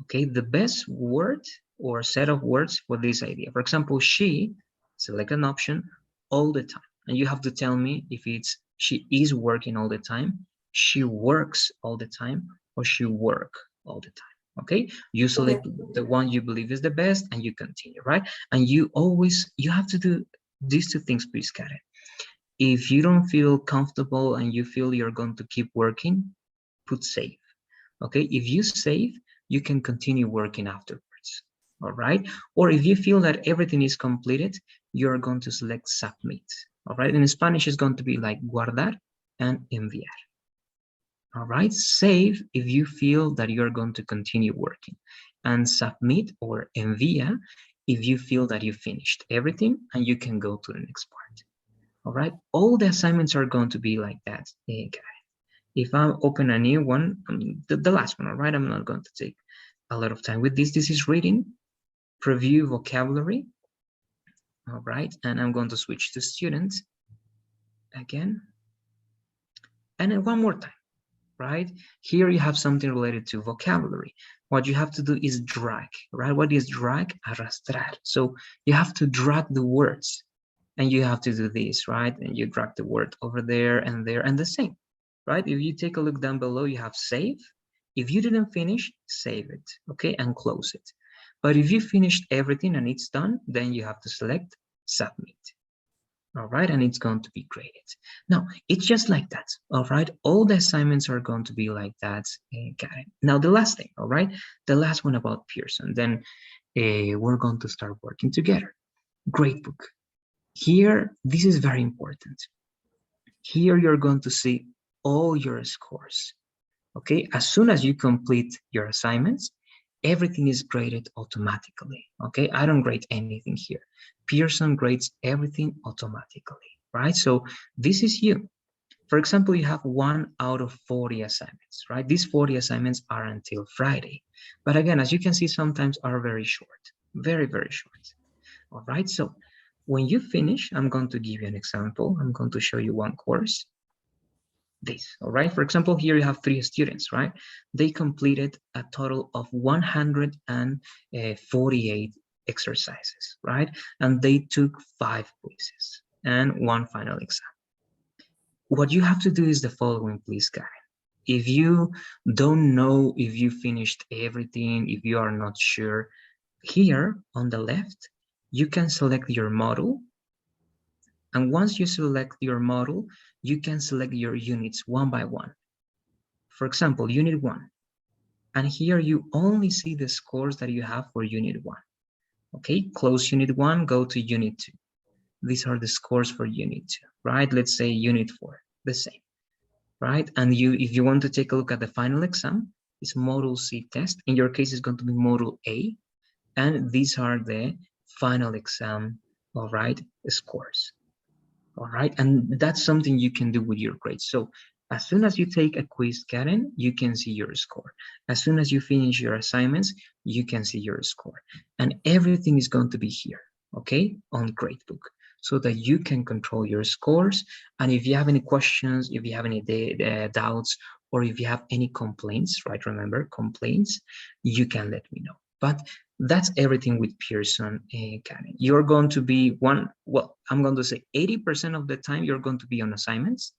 okay? The best word or set of words for this idea. For example, she, select an option all the time. And you have to tell me if it's she is working all the time, she works all the time, or she work all the time. Okay, you Okay. select the one you believe is the best and you continue, right? And you have to do these two things, please, Karen. If you don't feel comfortable and you feel you're going to keep working, put save. Okay, if you save, you can continue working afterwards. All right, or if you feel that everything is completed, you're going to select submit. All right, in Spanish it's going to be like guardar and enviar. All right, save if you feel that you're going to continue working, and submit or envia if you feel that you finished everything and you can go to the next part. All right, all the assignments are going to be like that. If I open a new one, the last one, all right, I'm not going to take a lot of time with this. This is reading, preview vocabulary, all right, and I'm going to switch to students again. And then one more time, right? Here you have something related to vocabulary. What you have to do is drag, right? What is drag? Arrastrar. So you have to drag the words, and you have to do this, right? And you drag the word over there, and the same, right? If you take a look down below, you have save. If you didn't finish, save it, okay, and close it. But if you finished everything and it's done, then you have to select submit. All right, and it's going to be graded. Now, it's just like that, all right? All the assignments are going to be like that, Karen. Now, the last thing, all right? The last one about Pearson, then we're going to start working together. Gradebook. Here, this is very important. Here, you're going to see all your scores, okay? As soon as you complete your assignments, everything is graded automatically, okay? I don't grade anything here. Pearson grades everything automatically, right? So this is you. For example, you have 1 out of 40 assignments, right? These 40 assignments are until Friday. But again, as you can see, sometimes are very short, very, very short. All right, so when you finish, I'm going to give you an example. I'm going to show you one course. This, all right? For example, here you have 3 students, right? They completed a total of 148 exercises, right? And they took 5 quizzes and 1 final exam. What you have to do is the following, please, Karen. If you don't know if you finished everything, if you are not sure, here on the left, you can select your module. And once you select your module, you can select your units one by one. For example, Unit 1. And here you only see the scores that you have for Unit 1. Okay, close Unit 1, go to Unit 2. These are the scores for Unit 2, right? Let's say Unit 4, the same, right? And if you want to take a look at the final exam, it's Module C test. In your case, it's going to be Module A. And these are the final exam, all right, scores. All right, and that's something you can do with your grades. So as soon as you take a quiz, Karen, you can see your score. As soon as you finish your assignments, you can see your score. And everything is going to be here, okay, on Gradebook, so that you can control your scores. And if you have any questions, if you have any doubts, or if you have any complaints, right, remember, complaints, you can let me know. But that's everything with Pearson, Karen. You're going to be I'm going to say 80% of the time you're going to be on assignments,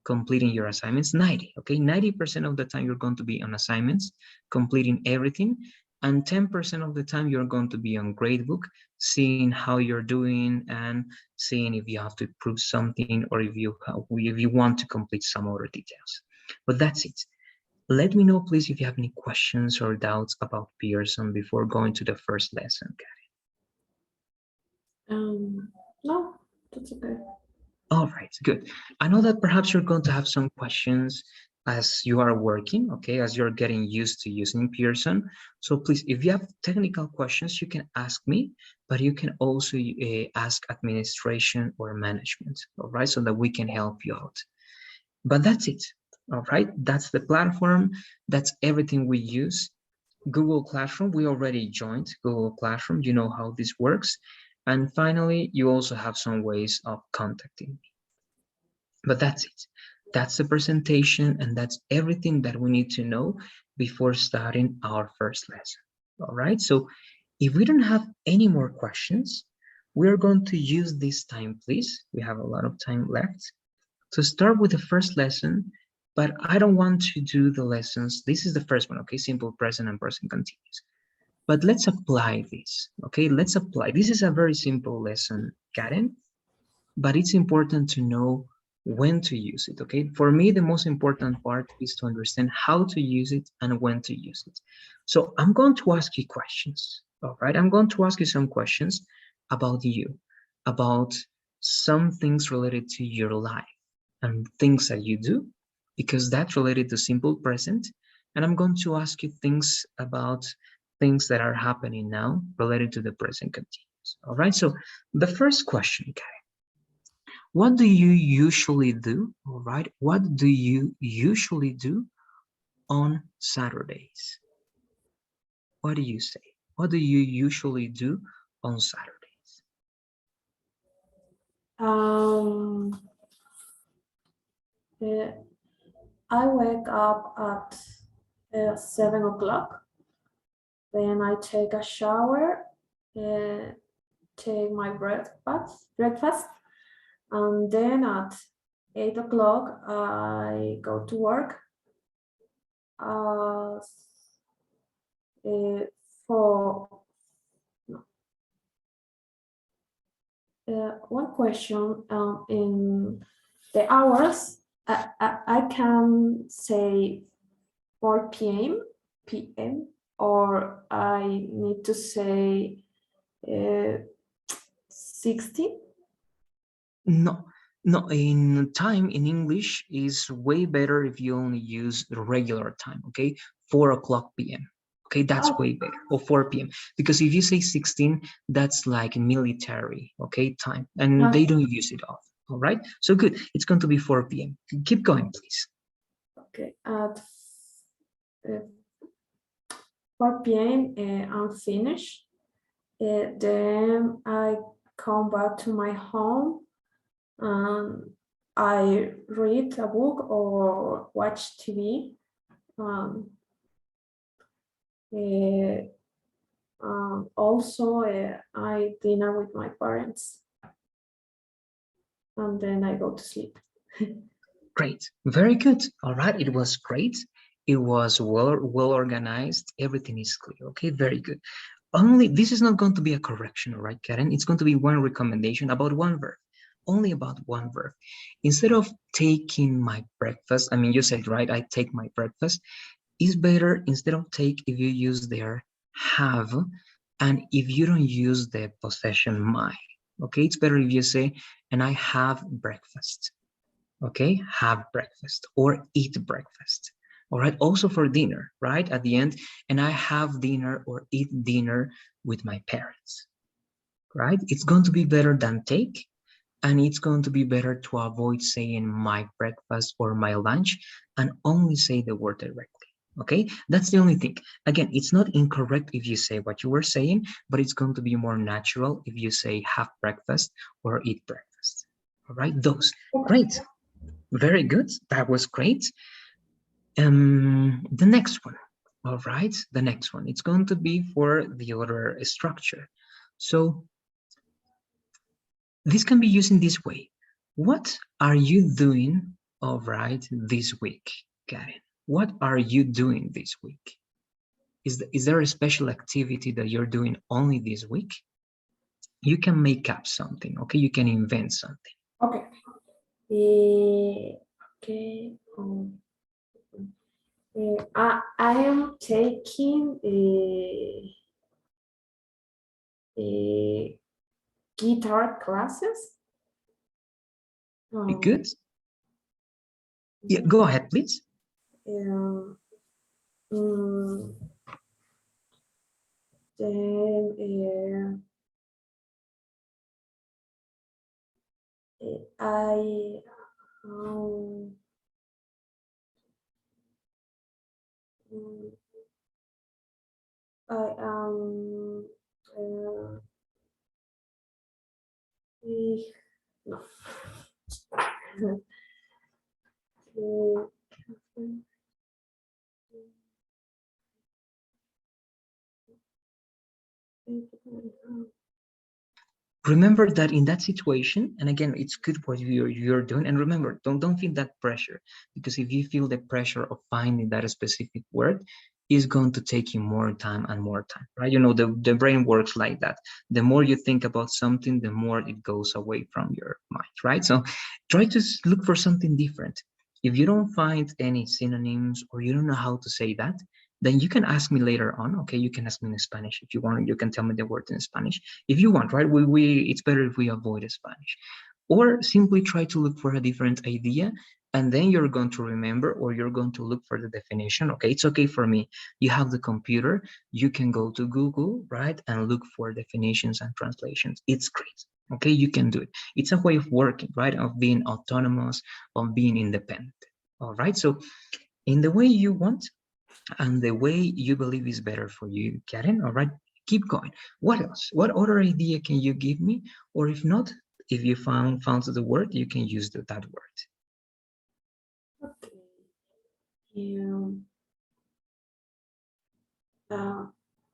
completing your assignments, 90, okay? 90% of the time you're going to be on assignments, completing everything, And 10% of the time you're going to be on gradebook, seeing how you're doing and seeing if you have to improve something or if you want to complete some other details. But that's it. Let me know, please, if you have any questions or doubts about Pearson before going to the first lesson. No, that's okay. All right, good. I know that perhaps you're going to have some questions as you are working, okay, as you're getting used to using Pearson. So please, if you have technical questions, you can ask me, but you can also ask administration or management, all right, so that we can help you out. But that's it, all right? That's the platform. That's everything we use. Google Classroom, we already joined Google Classroom. You know how this works. And finally, you also have some ways of contacting me. But that's it. That's the presentation, and that's everything that we need to know before starting our first lesson. All right, so if we don't have any more questions, we're going to use this time, please. We have a lot of time left to start with the first lesson, but I don't want to do the lessons. This is the first one, okay? Simple present and present continuous. But let's apply this, okay? Let's apply. This is a very simple lesson, Karen, but it's important to know when to use it, okay? For me, the most important part is to understand how to use it and when to use it. So I'm going to ask you questions, all right? I'm going to ask you some questions about you, about some things related to your life and things that you do, because that's related to simple present. And I'm going to ask you things about things that are happening now related to the present continuous. All right, so the first question, Kai, what do you usually do? All right, what do you usually do on Saturdays? What do you say? What do you usually do on Saturdays? Um, uh, I wake up at 7 o'clock. Then I take a shower, take my breakfast, and then at 8 o'clock I go to work. Uh, for one question, in the hours, I can say 4 p.m. or I need to say 60. No, no, in time in English is way better if you only use the regular time, okay? 4 o'clock p.m. Okay, that's Oh, way better, or 4 p.m. Because if you say 16, that's like military, okay, time, and they don't use it often, all right? So good, it's going to be 4 p.m. Keep going, please. okay. At 4 p.m. I'm finished. Then I come back to my home and I read a book or watch TV. Um, uh, Also, I dinner with my parents, and then I go to sleep. Great, very good. All right, it was great. It was well organized. Everything is clear. Okay, very good. Only this is not going to be a correction, all right, Karen? It's going to be one recommendation about one verb, only about one verb. Instead of taking my breakfast, I mean, you said, right, I take my breakfast. It's better instead of take if you use there have, and if you don't use the possession my. Okay, it's better if you say, and I have breakfast. Okay, have breakfast or eat breakfast. All right, also for dinner, right? At the end, and I have dinner or eat dinner with my parents, right? It's going to be better than take, and it's going to be better to avoid saying my breakfast or my lunch and only say the word directly. Okay, that's the only thing. Again, it's not incorrect if you say what you were saying, but it's going to be more natural if you say have breakfast or eat breakfast. All right, those. Great. Very good. That was great. The next one. All right, the next one. It's going to be for the other structure. So this can be used in this way. What are you doing, all right, this week, Karen? What are you doing this week? Is there a special activity that you're doing only this week? You can make up something, okay? You can invent something. Okay. Okay. I am taking guitar classes. Good. Yeah, Yeah. go ahead, please. Um, mm, then I um, mm, I uh, no. Remember that in that situation, and again, it's good what you're doing. And remember, don't feel that pressure, because if you feel the pressure of finding that specific word, is going to take you more time and more time, right? You know, the brain works like that. The more you think about something, the more it goes away from your mind, right? So try to look for something different. If you don't find any synonyms or you don't know how to say that, then you can ask me later on. Okay, you can ask me in Spanish if you want. You can tell me the word in Spanish if you want, right? We it's better if we avoid Spanish, or simply try to look for a different idea, and then you're going to remember, or you're going to look for the definition. Okay, it's okay for me. You have the computer, you can go to Google, right, and look for definitions and translations. It's great. Okay, you can do it. It's a way of working, right, of being autonomous, of being independent. All right, so in the way you want and the way you believe is better for you, Karen. All right, keep going. What else? What other idea can you give me? Or if not, if you found the word, you can use that word. Okay. Um, uh,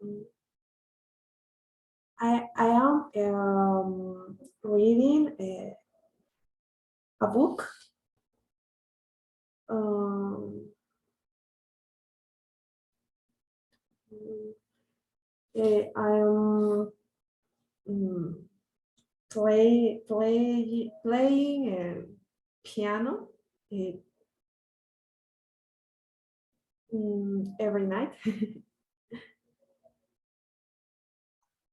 mm, I am reading a book. Um, I'm mm, playing piano uh, every night.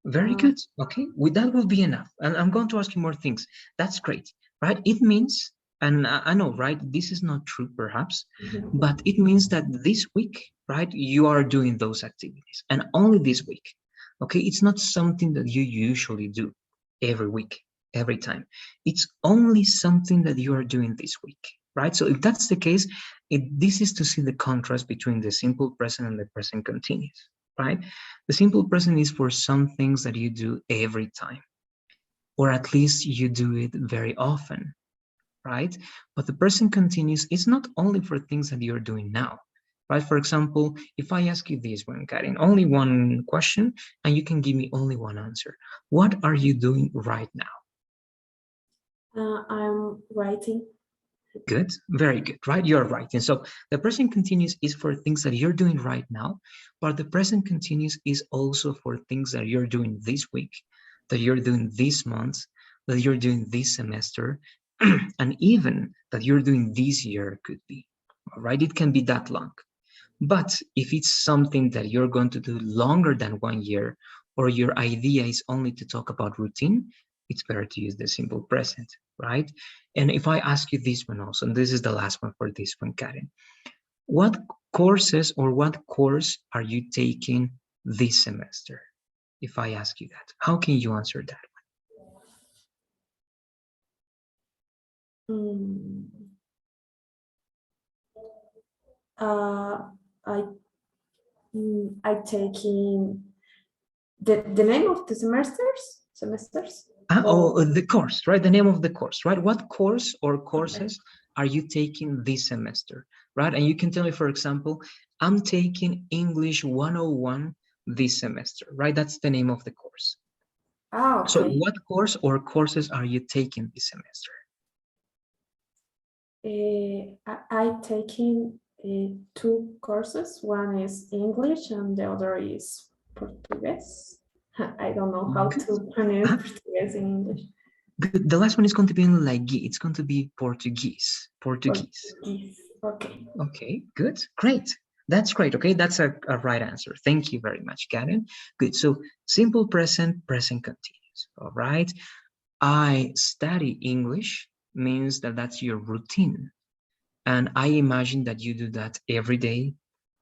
Very uh, good. Okay, with that will be enough. And I'm going to ask you more things. That's great, right? It means, and I know, right? This is not true, perhaps, but it means that this week, right, you are doing those activities, and only this week. Okay, it's not something that you usually do every week, every time. It's only something that you are doing this week, right? So if that's the case, this is to see the contrast between the simple present and the present continuous, right? The simple present is for some things that you do every time, or at least you do it very often, right? But the present continuous is not only for things that you're doing now, right? For example, if I ask you this one, Karin, only one question, and you can give me only one answer. What are you doing right now? I'm writing. Good, very good, right? You're right. And so the present continuous is for things that you're doing right now, but the present continuous is also for things that you're doing this week, that you're doing this month, that you're doing this semester, and even that you're doing this year could be, all right? It can be that long. But if it's something that you're going to do longer than 1 year, or your idea is only to talk about routine, it's better to use the simple present, right? And if I ask you this one also, and this is the last one for this one, Karen, what courses or what course are you taking this semester? If I ask you that, how can you answer that? Mm, uh, I I taking the name of the semesters Oh, or the course, right? The name of the course, right? What course or courses are you taking this semester, right? And you can tell me, for example, I'm taking English 101 this semester, right? That's the name of the course. So okay. what course or courses are you taking this semester? I taking. two courses. One is English and the other is Portuguese. I don't know how Good. to pronounce Uh-huh. Portuguese in English. Good. The last one is going to be like it's going to be Portuguese. Portuguese. Portuguese. Okay. Okay, good. Great. That's great. Okay, that's a right answer. Thank you very much, Karen. Good. So simple present, present continuous. All right. I study English means that that's your routine. And I imagine that you do that every day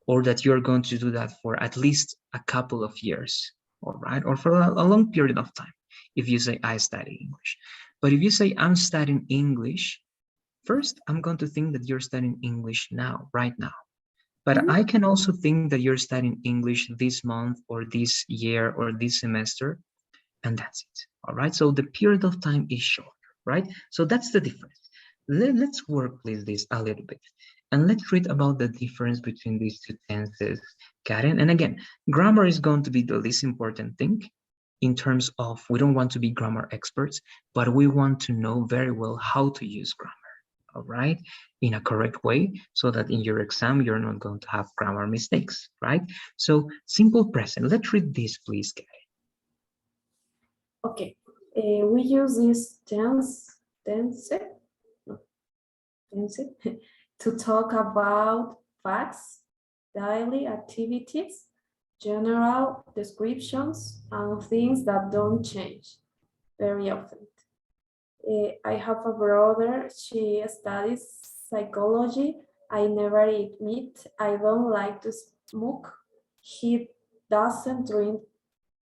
or that you're going to do that for at least a couple of years. All right. Or for a long period of time. If you say I study English. But if you say I'm studying English, first, I'm going to think that you're studying English now, right now. But Mhm. I can also think that you're studying English this month or this year or this semester, and that's it. All right. So the period of time is short, right? So that's the difference. Let's work with this a little bit. And let's read about the difference between these two tenses, Karen. And again, grammar is going to be the least important thing in terms of we don't want to be grammar experts, but we want to know very well how to use grammar. All right, in a correct way so that in your exam you're not going to have grammar mistakes, right? So simple present. Let's read this, please, Karen. Okay. We use this no, tense to talk about facts, daily activities, general descriptions, and things that don't change very often. I have a brother, she studies psychology. I never admit I don't like to smoke. He doesn't drink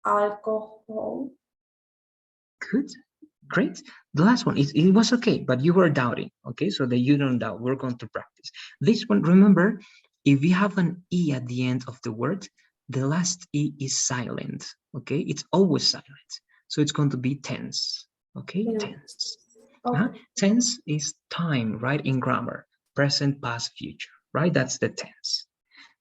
alcohol. Good. Great. The last one, it was okay, but you were doubting. Okay, so that you don't doubt. We're going to practice. This one, remember, if you have an E at the end of the word, the last E is silent. Okay, it's always silent. So it's going to be tense. Okay, Yeah. tense. Okay. Tense is time, right, in grammar. Present, past, future, right? That's the tense.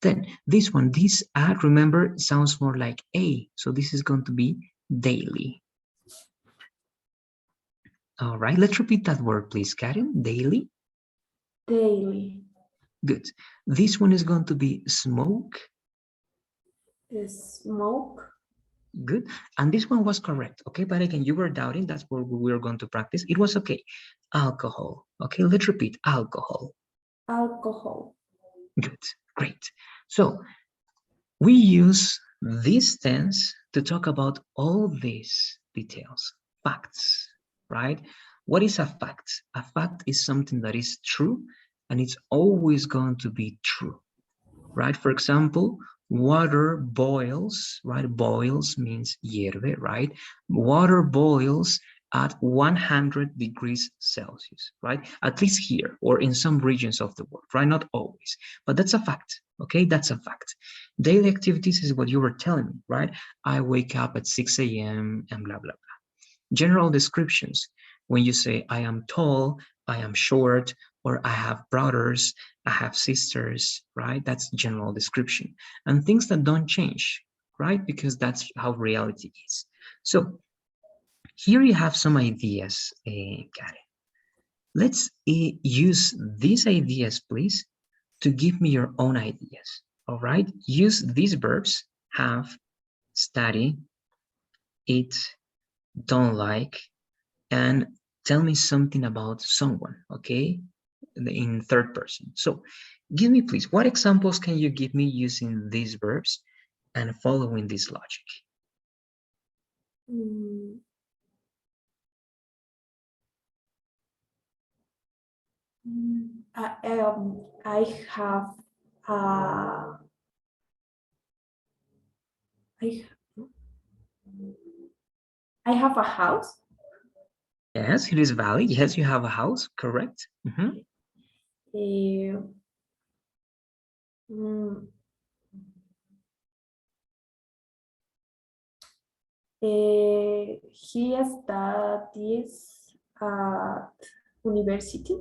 Then this one, this at, remember, sounds more like a. So this is going to be daily. All right, let's repeat that word, please, Karen. Daily. Daily. Good. This one is going to be smoke. Smoke. Good. And this one was correct. Okay, but again, you were doubting. That's where we were going to practice. It was okay. Alcohol. Okay, let's repeat alcohol. Alcohol. Good. Great. So we use this tense to talk about all these details, facts, right? What is a fact? A fact is something that is true and it's always going to be true, right? For example, water boils, right? Boils means hierve, right? Water boils at 100 degrees Celsius, right? At least here or in some regions of the world, right? Not always, but that's a fact, okay? That's a fact. Daily activities is what you were telling me, right? I wake up at 6 a.m. and blah, blah, blah. General descriptions. When you say, I am tall, I am short, or I have brothers, I have sisters, right? That's general description. And things that don't change, right? Because that's how reality is. So here you have some ideas, Karen. Let's use these ideas, please, to give me your own ideas. All right? Use these verbs, have, study, eat, don't like, and tell me something about someone, okay? In third person. So give me, please, what examples can you give me using these verbs and following this logic? Mm, I have uh, I I have a house. Yes, it is valid. Yes, you have a house, correct? Uh, mm, he studies at university.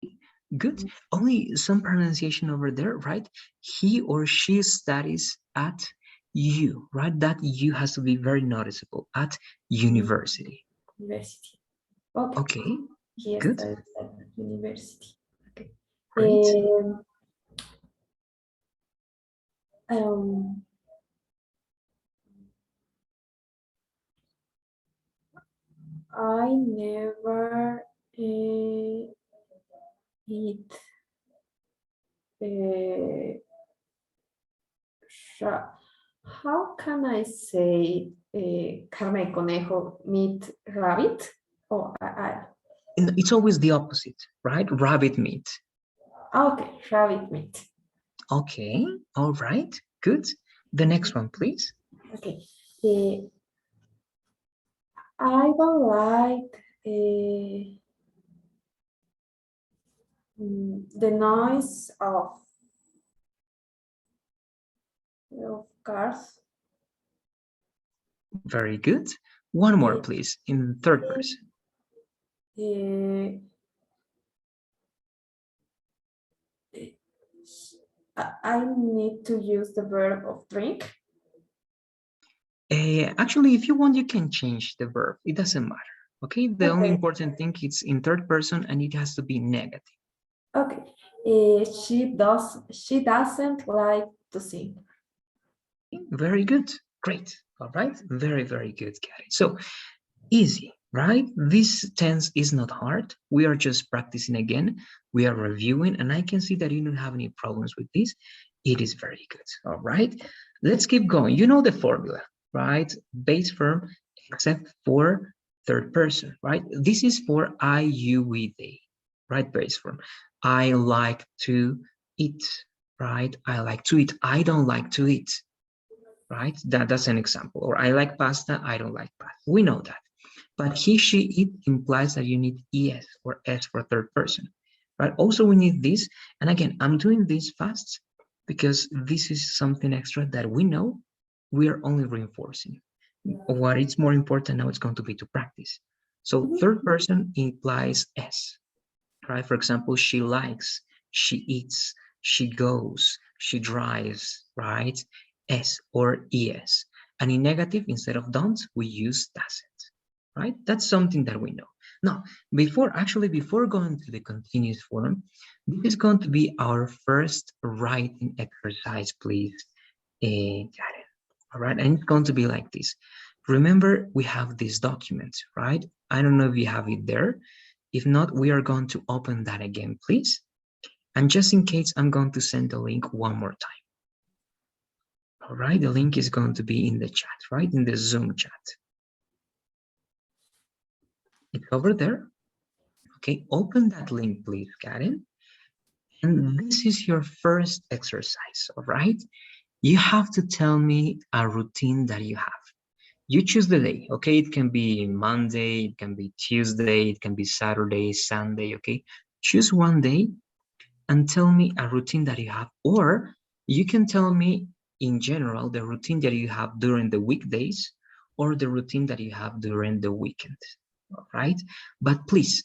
Okay, good. Only some pronunciation over there, right? He or she studies at U, right? That U has to be very noticeable, at university. University. Okay. Okay, He good. studies at university. Okay. Great. Um, I never eat uh, how can I say carne de conejo meat rabbit? Oh, It's always the opposite, right? Rabbit meat. Okay, rabbit meat. Okay, all right, good. The next one, please. Okay. I don't like the noise of cars. Very good. One more, Uh, please, in third person. uh, I need to use the verb of drink. Actually, if you want, you can change the verb. It doesn't matter. Okay, the only Okay. important thing is in third person and it has to be negative. Okay. She doesn't like to sing. Very good. Great. All right. Very, very good, Gary. So easy, right? This tense is not hard. We are just practicing again. We are reviewing, and I can see that you don't have any problems with this. It is very good. All right. Let's keep going. You know the formula, right? Base form, except for third person, right? This is for I, you, we, they, right? Base form. I like to eat, right? I like to eat. I don't like to eat, right? That's an example. Or I like pasta. I don't like pasta. We know that. But he, she, it implies that you need es or s for third person, right? Also, we need this. And again, I'm doing this fast because this is something extra that we know we are only reinforcing. What is more important now is going to be to practice. So Mhm. third person implies s, right? For example, she likes, she eats, she goes, she drives, right? S or es. And in negative, instead of don't, we use doesn't, right? That's something that we know. Now, before going to the continuous form, this is going to be our first writing exercise, please, Karen. All right, and it's going to be like this. Remember, we have this document, right? I don't know if you have it there. If not, we are going to open that again, please. And just in case, I'm going to send the link one more time. All right, the link is going to be in the chat, right? In the Zoom chat. It's over there. Okay, open that link, please, Karen. And this is your first exercise, all right? You have to tell me a routine that you have. You choose the day, okay? It can be Monday, it can be Tuesday, it can be Saturday, Sunday, okay? Choose one day and tell me a routine that you have, or you can tell me in general the routine that you have during the weekdays or the routine that you have during the weekend, all right? But please,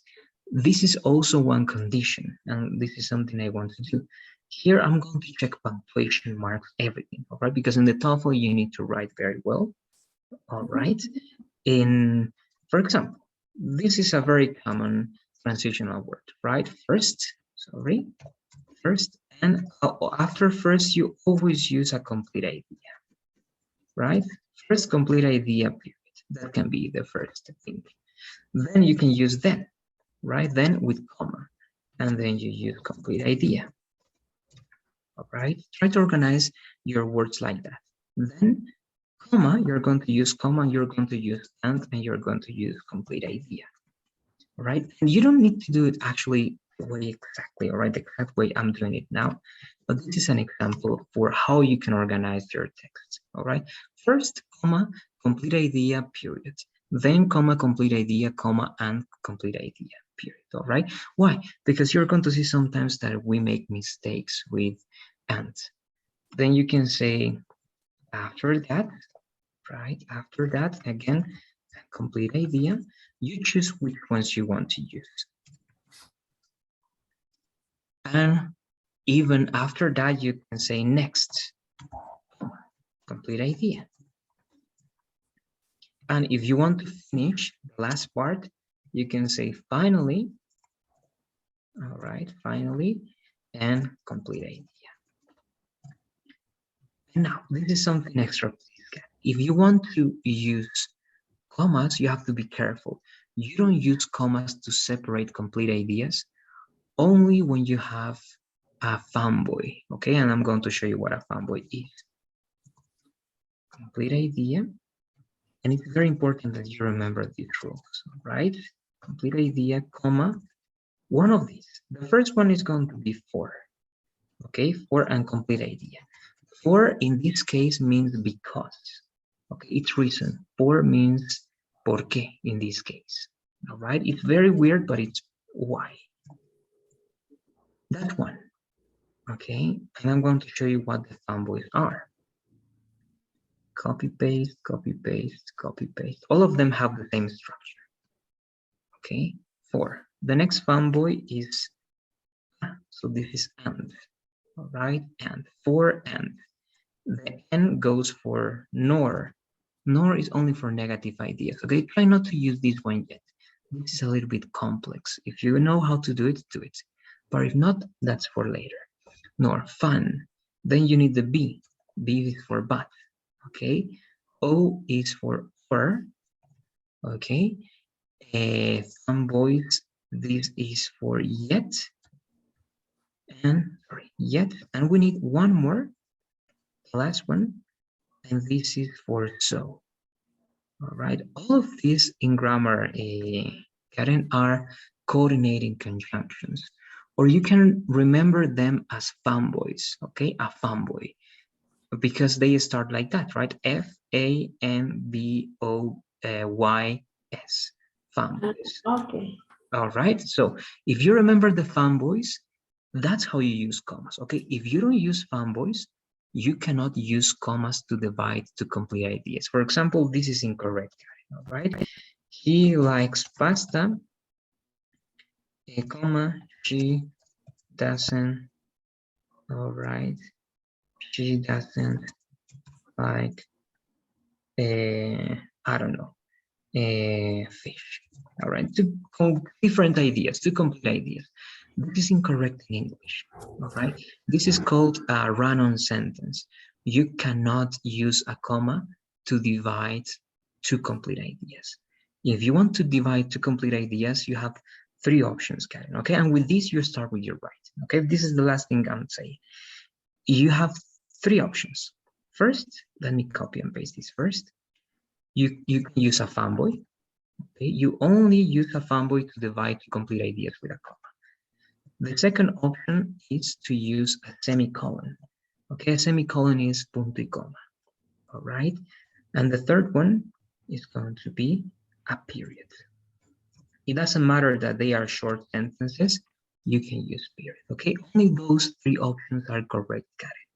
this is also one condition, and this is something I want to do. Here I'm going to check punctuation marks, everything, all right? Because in the TOEFL you need to write very well, all right? In, for example, this is a very common transitional word, right? First, and after first, you always use a complete idea, right? First complete idea period. That can be the first thing. Then you can use then, right? Then with comma, and then you use complete idea, all right? Try to organize your words like that. Then, comma, you're going to use comma, you're going to use and you're going to use complete idea. Right? And you don't need to do it actually the way exactly, all right, the exact way I'm doing it now. But this is an example for how you can organize your text, all right? First, comma, complete idea, period. Then, comma, complete idea, comma, and complete idea, period, all right? Why? Because you're going to see sometimes that we make mistakes with and. Then you can say after that, right? After that, again, complete idea, you choose which ones you want to use. And even after that, you can say next, complete idea. And if you want to finish the last part, you can say finally, all right, finally, and complete idea. And now, this is something extra, please, guys. If you want to use commas, you have to be careful. You don't use commas to separate complete ideas only when you have a fanboy, okay? And I'm going to show you what a fanboy is. Complete idea. And it's very important that you remember these rules, right? Complete idea, comma, one of these. The first one is going to be for, okay? For and complete idea. For in this case means because, okay? It's reason. For means por qué in this case, all right? It's very weird, but it's why. That one, okay? And I'm going to show you what the fanboys are. Copy paste, copy paste, copy paste. All of them have the same structure. Okay, for the next fanboy is so this is and, all right, and for and the n goes for nor. Nor is only for negative ideas. Okay, try not to use this one yet. This is a little bit complex. If you know how to do it, do it. But if not, that's for later. Nor fun. Then you need the b. B is for but. Okay, O is for fur. Okay, fanboys, this is for yet, and sorry, yet, and we need one more, the last one, and this is for so. All right, all of these in grammar, Karen, are coordinating conjunctions, or you can remember them as fanboys. Okay, a fanboy, because they start like that, right? F-A-N-B-O-Y-S, fanboys. Okay. All right, so if you remember the fanboys, that's how you use commas, okay? If you don't use fanboys, you cannot use commas to divide to complete ideas. For example, this is incorrect, all right? He likes pasta, a comma, she doesn't, all right? She doesn't like, I don't know, fish. All right, two different ideas, two complete ideas. This is incorrect in English. All right, this is called a run-on sentence. You cannot use a comma to divide two complete ideas. If you want to divide two complete ideas, you have three options, Karen. Okay, and with this, you start with your right. Okay, this is the last thing I'm saying. You have three options. First, let me copy and paste this first. You can use a fanboy. Okay? You only use a fanboy to divide to complete ideas with a comma. The second option is to use a semicolon. Okay, a semicolon is punto y coma. All right, and the third one is going to be a period. It doesn't matter that they are short sentences. You can use period. Okay, only those three options are correct, Karen.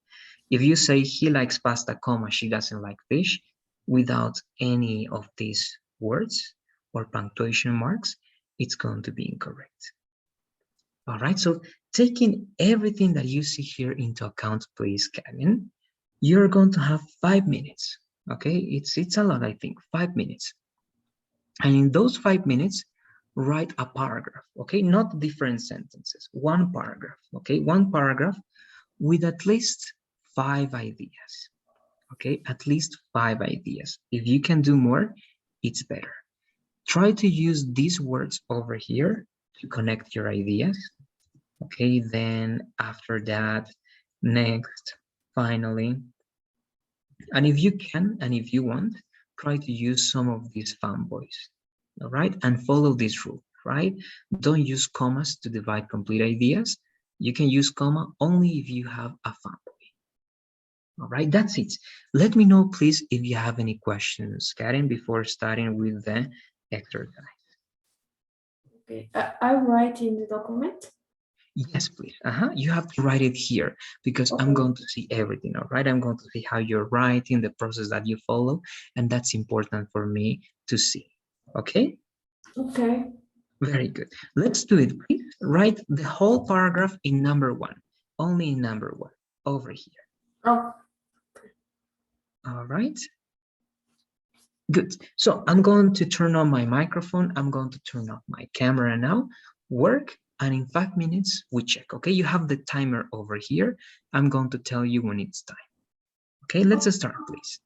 If you say he likes pasta, comma, she doesn't like fish, without any of these words or punctuation marks, it's going to be incorrect. All right, so taking everything that you see here into account, please, Kevin, you're going to have 5 minutes. Okay, it's a lot, I think, 5 minutes. And in those 5 minutes, write a paragraph, okay? Not different sentences, one paragraph, okay? One paragraph with at least 5 ideas, okay? At least 5 ideas. If you can do more, it's better. Try to use these words over here to connect your ideas, okay? Then after that, next, finally. And if you can, and if you want, try to use some of these fanboys, all right? And follow this rule, right? Don't use commas to divide complete ideas. You can use comma only if you have a fanboy. All right, that's it. Let me know, please, if you have any questions, Karen, before starting with the exercise. Okay. I write in the document. Yes, please. You have to write it here because I'm Okay. going to see everything, all right? I'm going to see how you're writing, the process that you follow, and that's important for me to see, okay? Okay. Very good. Let's do it, please. Write the whole paragraph in number 1, only in number 1, over here. Oh. All right? Good. So I'm going to turn on my microphone. I'm going to turn off my camera now. Work and in 5 minutes we check. Okay, you have the timer over here. I'm going to tell you when it's time. Okay, let's start, please.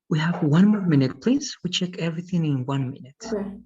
We have 1 more minute, please. We check everything in 1 minute. Okay.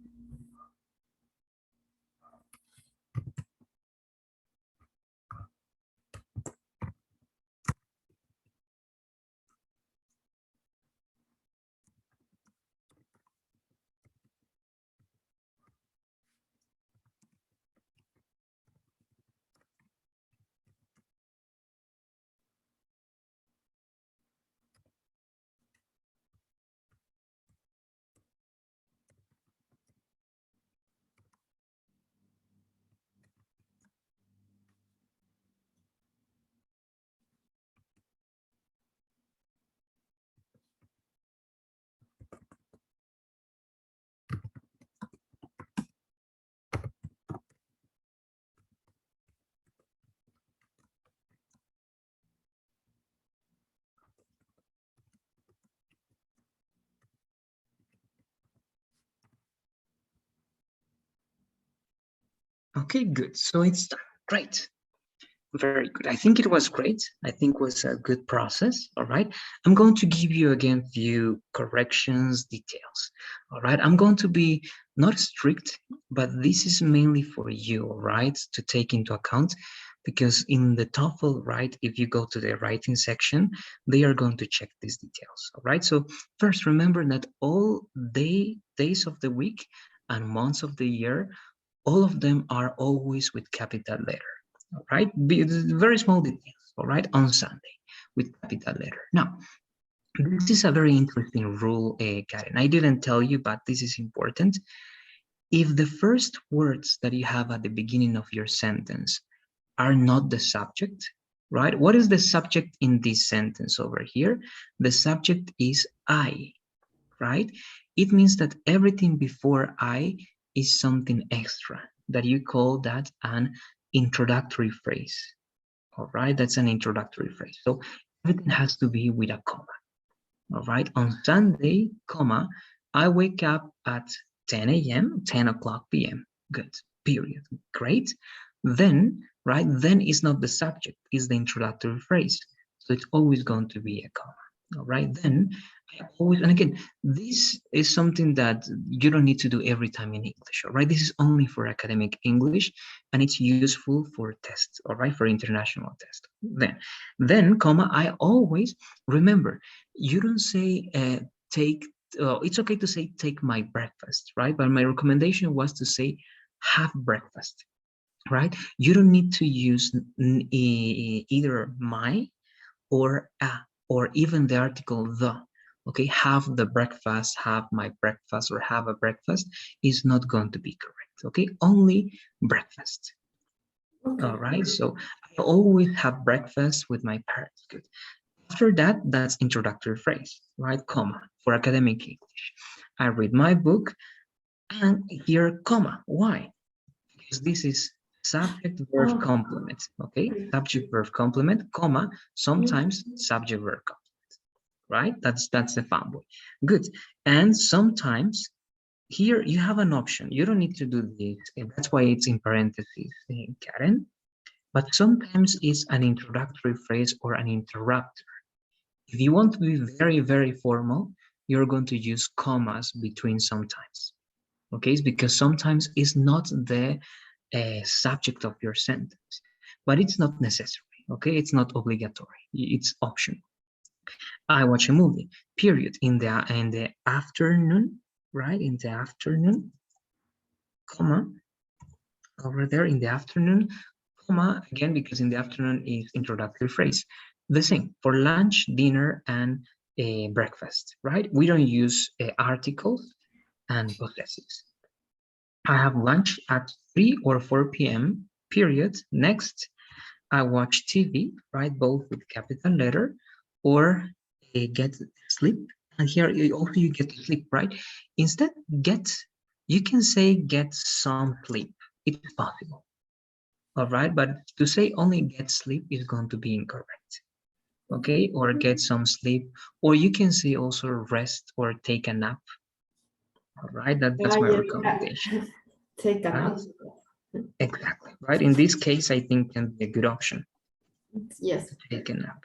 Okay, good. So it's done. Great. Very good. I think it was great. I think it was a good process. All right. I'm going to give you again few corrections, details. All right. I'm going to be not strict, but this is mainly for you, all right, to take into account because in the TOEFL, right, if you go to the writing section, they are going to check these details. All right. So first, remember that all days of the week and months of the year, all of them are always with capital letter. All right, very small details. All right, on Sunday with capital letter. Now, this is a very interesting rule, Karen. I didn't tell you, but this is important. If the first words that you have at the beginning of your sentence are not the subject, right? What is the subject in this sentence over here? The subject is I, right? It means that everything before I is something extra that you call that an introductory phrase. All right, that's an introductory phrase. So everything has to be with a comma. All right, on Sunday, comma, I wake up at 10 a.m., 10 o'clock p.m. Good, period. Great. Then, right, then is not the subject, is the introductory phrase. So it's always going to be a comma. All right, then I always, and again, this is something that you don't need to do every time in English. All right, this is only for academic English and it's useful for tests. All right, for international tests. Then, comma, I always remember you don't say take it's okay to say take my breakfast, right? But my recommendation was to say have breakfast, right? You don't need to use either my or a or even the article the. Okay, have the breakfast, have my breakfast, or have a breakfast is not going to be correct. Okay, only breakfast. All Okay. right, so I always have breakfast with my parents. Good. After that, that's introductory phrase, right? Comma, for academic English. I read my book and here, comma. Why? Because this is subject verb Oh, complement, okay? Subject verb complement, comma, sometimes subject verb complement, right? That's the fun way. Good. And sometimes here you have an option. You don't need to do this. And that's why it's in parentheses, Karen. But sometimes it's an introductory phrase or an interrupt. If you want to be very, very formal, you're going to use commas between sometimes. Okay, it's because sometimes it's not the subject of your sentence, but it's not necessary. Okay, it's not obligatory. It's optional. I watch a movie. Period. In the afternoon, right? In the afternoon, comma over there in the afternoon, comma again because in the afternoon is introductory phrase. The same for lunch, dinner, and breakfast, right? We don't use articles and possessives. I have lunch at 3 or 4 p.m. Period. Next, I watch TV, right? Both with capital letter, or get sleep. And here also you get sleep, right? Instead, get, you can say get some sleep. It's possible. All right, but to say only get sleep is going to be incorrect. Okay, or get some sleep, or you can say also rest or take a nap. All right, that's my yeah, recommendation. take a Right, nap. exactly. Right, in this case, I think can be a good option Yes. to take a nap.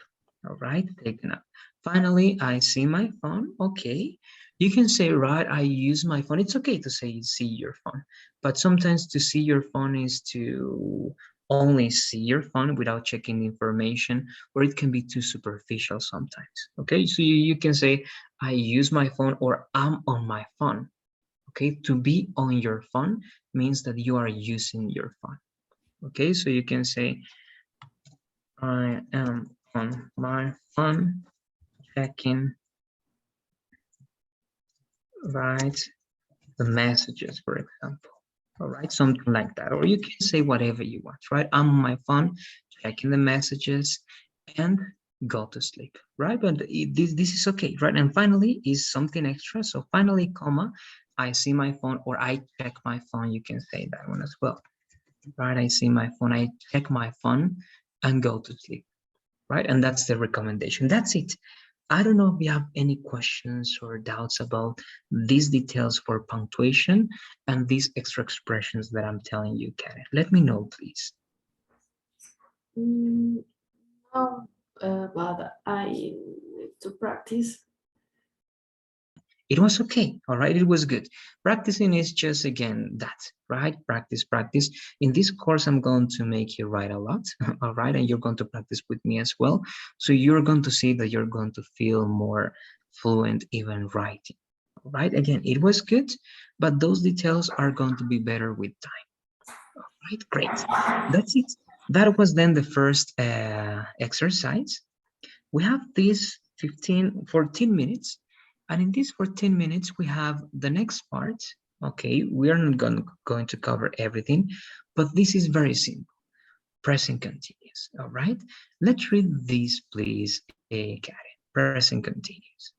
All right, take a nap. Finally, I see my phone. Okay, you can say, right, I use my phone. It's okay to say see your phone, but sometimes to see your phone is to only see your phone without checking the information, or it can be too superficial sometimes. Okay, so you can say, I use my phone or I'm on my phone. Okay, to be on your phone means that you are using your phone. Okay, so you can say, I am on my phone checking, right, the messages, for example. All right, something like that. Or you can say whatever you want, right? I'm on my phone checking the messages and go to sleep, right? But this is okay, right? And finally is something extra. So finally, comma, I see my phone or I check my phone. You can say that one as well, right? I see my phone, I check my phone and go to sleep, right? And that's the recommendation. That's it. I don't know if you have any questions or doubts about these details for punctuation and these extra expressions that I'm telling you, Karen. Let me know, please. Mm, no, but I need to practice. It was okay, all right? It was good. Practicing is just, again, that, right? Practice, practice. In this course, I'm going to make you write a lot, all right? And you're going to practice with me as well. So you're going to see that you're going to feel more fluent even writing, all right? Again, it was good, but those details are going to be better with time, all right? Great. That's it. That was then the first exercise. We have these 14 minutes, and in these 14 minutes we have the next part. Okay, we are not going to cover everything, but this is very simple. Present continuous. All right, let's read these, please, Karen. Present continuous.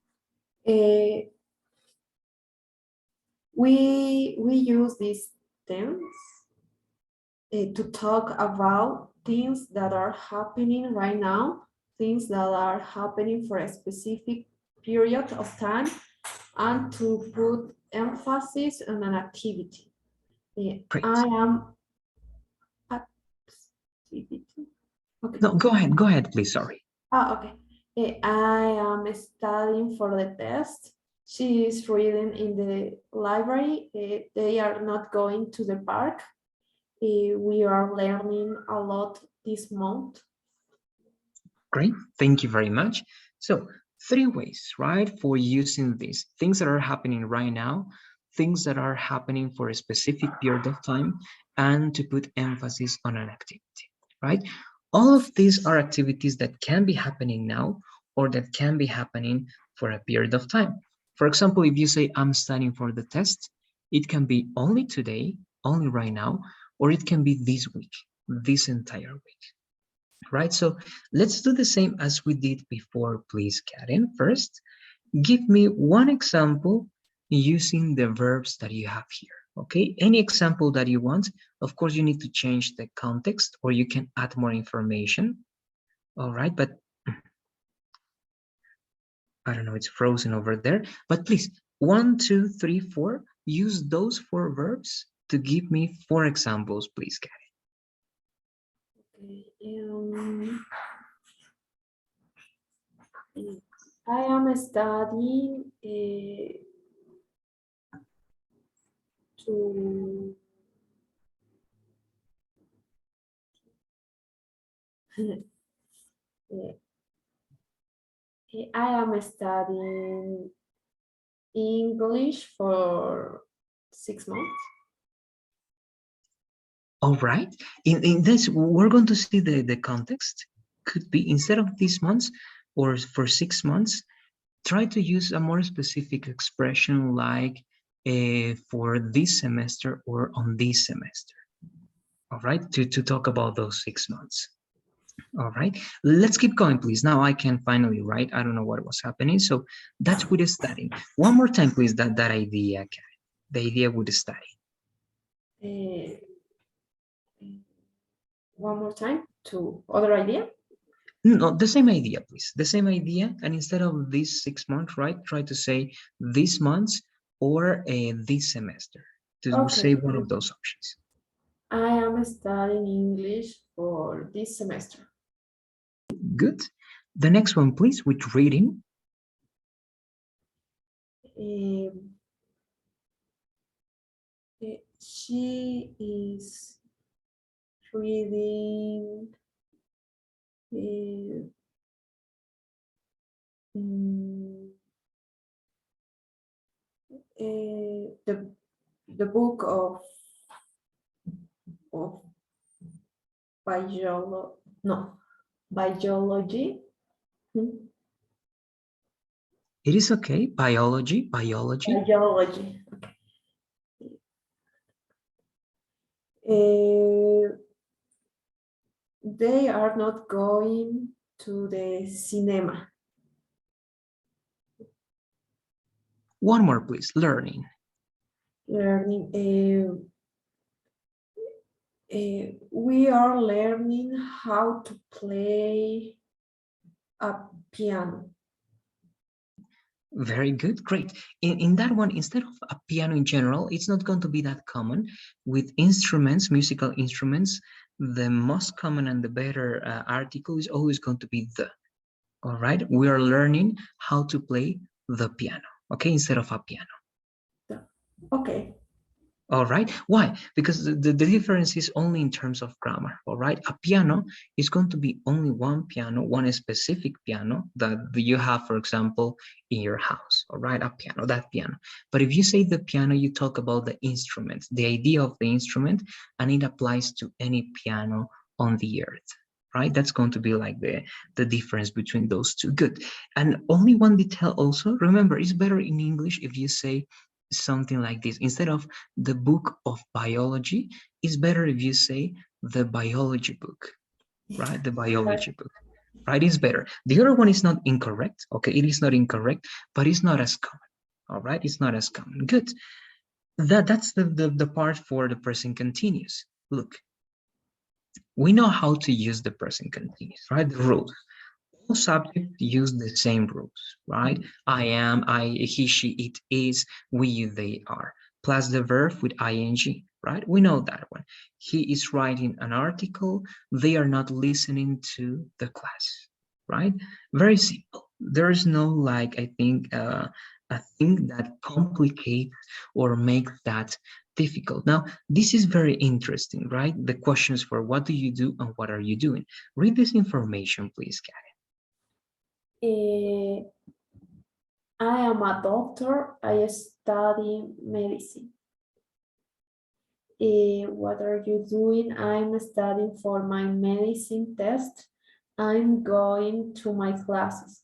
Uh, we use these terms to talk about things that are happening right now, things that are happening for a specific period of time, and to put emphasis on an activity. I Great. am activity. Okay. No, go ahead, please. Sorry. Okay. I am studying for the test. She is reading in the library. They are not going to the park. We are learning a lot this month. Great, thank you very much. So, three ways, right, for using these things that are happening right now, things that are happening for a specific period of time, and to put emphasis on an activity, right? All of these are activities that can be happening now or that can be happening for a period of time. For example, if you say, I'm studying for the test, it can be only today, only right now, or it can be this week, this entire week, right? So let's do the same as we did before, please, Karen. First, give me one example using the verbs that you have here, okay? Any example that you want. Of course, you need to change the context or you can add more information, all right? But I don't know, it's frozen over there. But please, 1, 2, 3, 4, use those four verbs to give me four examples, please, Karen. Okay. I am studying to I am studying English for 6 months. All right. In this, we're going to see the context. Could be instead of these months or for 6 months, try to use a more specific expression like for this semester or on this semester. All right. To talk about those 6 months. All right. Let's keep going, please. Now I can finally write. I don't know what was happening. So that's with the studying. One more time, please, that idea, Karen. The idea with the study. Uh, one more time to other idea. No, the same idea, please. The same idea. And instead of these 6 months, right, try to say this month or this semester. To say Okay. one of those options. I am studying English for this semester. Good. The next one, please, with reading. Um, she is reading uh, mm, the book of biology. Hmm? It is okay. Biology, biology. Biology. Uh, they are not going to the cinema. One more, please. Learning. Learning. We are learning how to play a piano. Very good, great. In that one, instead of a piano in general, it's not going to be that common. With instruments, musical instruments, the most common and the better article is always going to be the. All right, we are learning how to play the piano, okay, instead of a piano. Okay. All right. Why? Because the difference is only in terms of grammar. All right. A piano is going to be only one piano, one specific piano that you have, for example, in your house. All right. A piano, that piano. But if you say the piano, you talk about the instrument, the idea of the instrument, and it applies to any piano on the earth. Right. That's going to be like the difference between those two. Good. And only one detail also. Remember, it's better in English if you say something like this instead of the book of biology. Is better if you say the biology book, right? The biology book, right? Is better. The other one is not incorrect, okay? It is not incorrect, but it's not as common, all right? It's not as common. Good. That's the part for the present continuous. Look, we know how to use the present continuous, right? The rules. All subjects use the same rules, right? I am, I, he, she, it is, we, you, they are, plus the verb with ing, right? We know that one. He is writing an article. They are not listening to the class, right? Very simple. There is no like, I think, a thing that complicates or makes that difficult. Now, this is very interesting, right? The questions for what do you do and what are you doing? Read this information, please, Kat. Eh, I am a doctor. I study medicine. What are you doing? I'm studying for my medicine test. I'm going to my classes.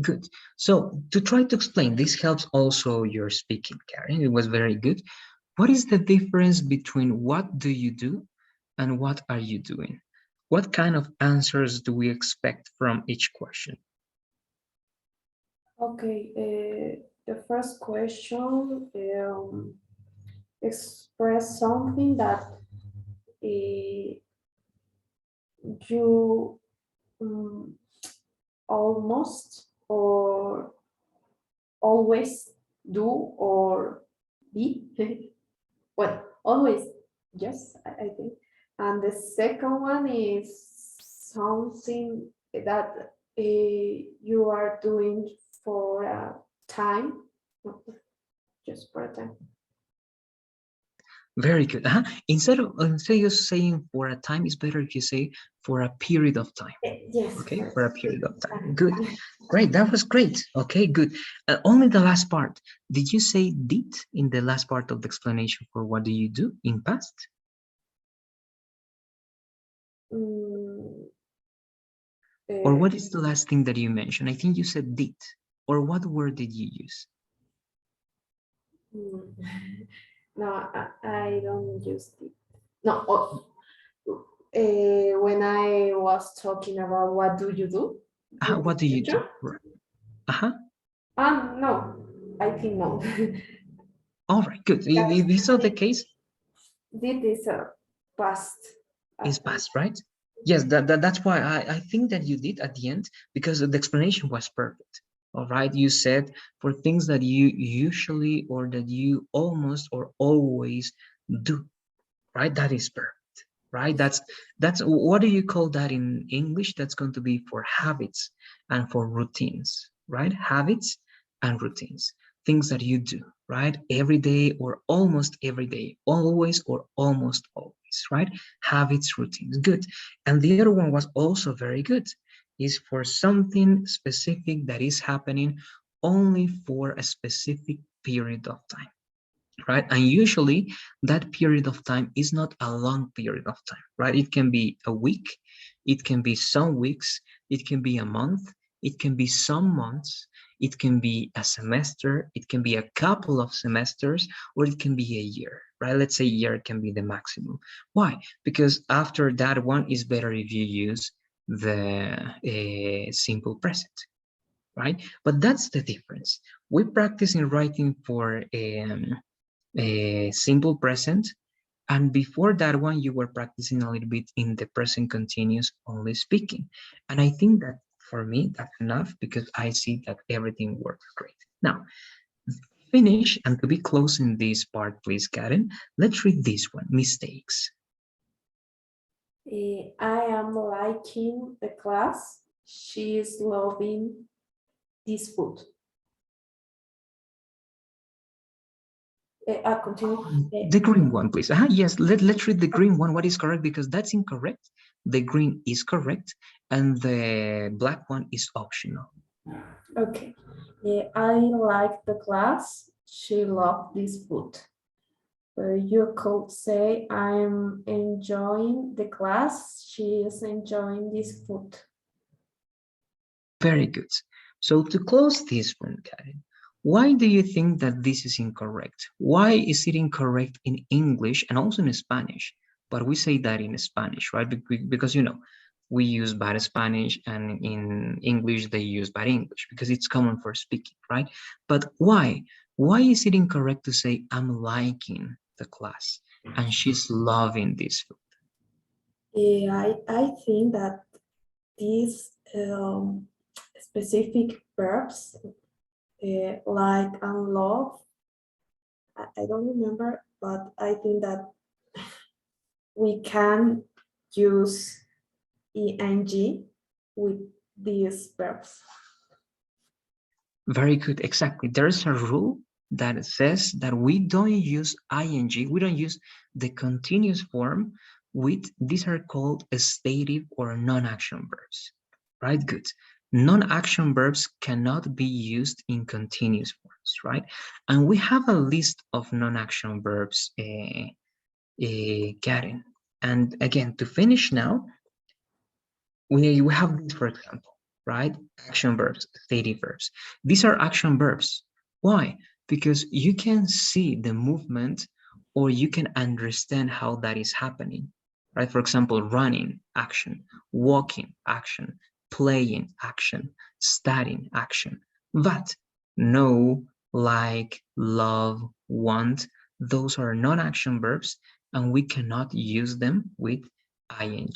Good. So to try to explain, this helps also your speaking, Karen. It was very good. What is the difference between what do you do and what are you doing? What kind of answers do we expect from each question? Okay, the first question, express something that uh, you um, almost or always do or be. Well, always, yes, I think. And the second one is something that you are doing for a time, not just for a time. Very good. Instead of saying for a time, it's better if you say for a period of time. Yes, Okay, for for a period of time. Good. time. Great. That was great. Okay, good. Only the last part. Did you say did in the last part of the explanation for what do you do in past? Mm, Or uh, what is the last thing that you mentioned? I think you said did. Or what word did you use? mm, no, I don't use it. No, oh, when I was talking about what do you do in the What do you do? future, Right. Uh-huh. no, I think no. All right, good. That's, If it's not the case, did this past. it's past, right? Yes, that's why I think that you did at the end because the explanation was perfect. All right, you said for things that you usually or that you almost or always do, right? That is perfect. Right, that's what do you call that in English? That's going to be for habits and for routines, right? Habits and routines, things that you do, right? Every day or almost every day, always or almost always, right? Habits, routines, good. And the other one was also very good, is for something specific that is happening only for a specific period of time, right? And usually that period of time is not a long period of time, right? It can be a week, it can be some weeks, it can be a month, it can be some months, it can be a semester, it can be a couple of semesters, or it can be a year, right? Let's say a year can be the maximum. Why? Because after that one is better if you use the simple present, right? But that's the difference. We practice in writing for a simple present, and before that one you were practicing a little bit in the present continuous only speaking. And I think that For me, that's enough because I see that everything works great. Now, finish, and to be closing this part, please, Karen, let's read this one, mistakes. I am liking the class. She is loving this food. Continue. The green one, please. Yes, let's read the green one. What is correct? Because that's incorrect. The green is correct, and the black one is optional. Okay. I like the class. She loved this food. You could say I'm enjoying the class. She is enjoying this food. Very good. So to close this one, Karen, why do you think that this is incorrect? Why is it incorrect in English and also in Spanish? But we say that in Spanish, right? Because, we use bad Spanish, and in English they use bad English because it's common for speaking, right? But why? Why is it incorrect to say I'm liking the class and she's loving this food? I think that these specific verbs like and love, I don't remember, but I think that we can use ing with these verbs. Very good, exactly. There's a rule that says that we don't use ing, we don't use the continuous form with, these are called stative or non-action verbs, right? Good. Non-action verbs cannot be used in continuous forms, right? And we have a list of non-action verbs, Karen. And again, to finish now, we have this, for example, right? Action verbs, stative verbs. These are action verbs. Why? Because you can see the movement, or you can understand how that is happening, right? For example, running, action; walking, action; playing, action; studying, action. But know, like, love, want, those are non-action verbs, and we cannot use them with ing,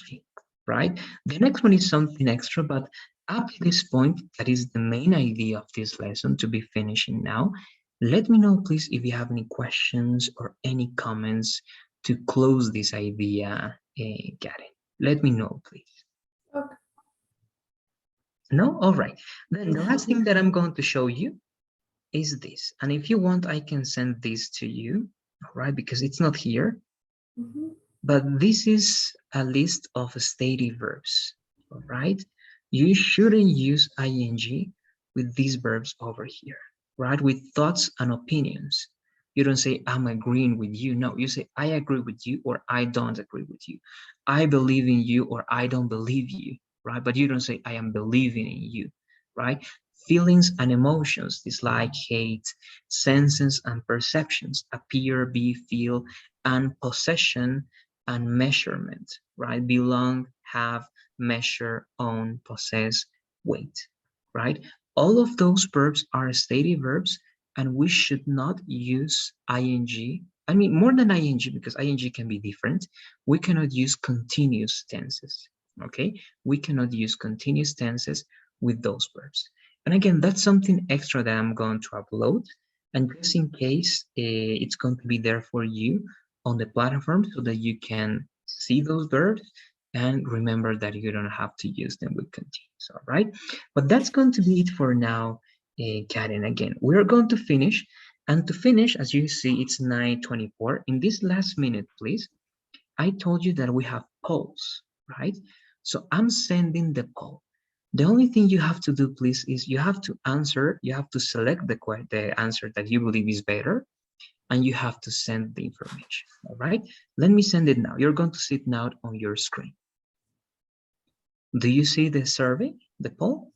right? The next one is something extra, but up to this point, that is the main idea of this lesson to be finishing now. Let me know, please, if you have any questions or any comments to close this idea, Karen. Let me know, please. Okay. No? All right. Then the last thing that I'm going to show you is this. And if you want, I can send this to you, all right? Because it's not here. Mhm. But this is a list of stative verbs, all right? You shouldn't use ing with these verbs over here, right? With thoughts and opinions. You don't say, I'm agreeing with you. No, you say, I agree with you, or I don't agree with you. I believe in you, or I don't believe you, right? But you don't say, I am believing in you, right? Feelings and emotions, dislike, hate, senses and perceptions, appear, be, feel, and possession and measurement, right? Belong, have, measure, own, possess, weight, right? All of those verbs are stative verbs, and we should not use ing. I mean, more than ing, because ing can be different. We cannot use continuous tenses, okay? We cannot use continuous tenses with those verbs. And again, that's something extra that I'm going to upload. And just in case, it's going to be there for you on the platform so that you can see those verbs and remember that you don't have to use them with continuous, all right? But that's going to be it for now, Karen. Again, we're going to finish. And to finish, as you see, it's 9:24. In this last minute, please, I told you that we have polls, right? So I'm sending the poll. The only thing you have to do, please, is you have to answer, you have to select the answer that you believe is better, and you have to send the information, all right? Let me send it now. You're going to see it now on your screen. Do you see the survey, the poll?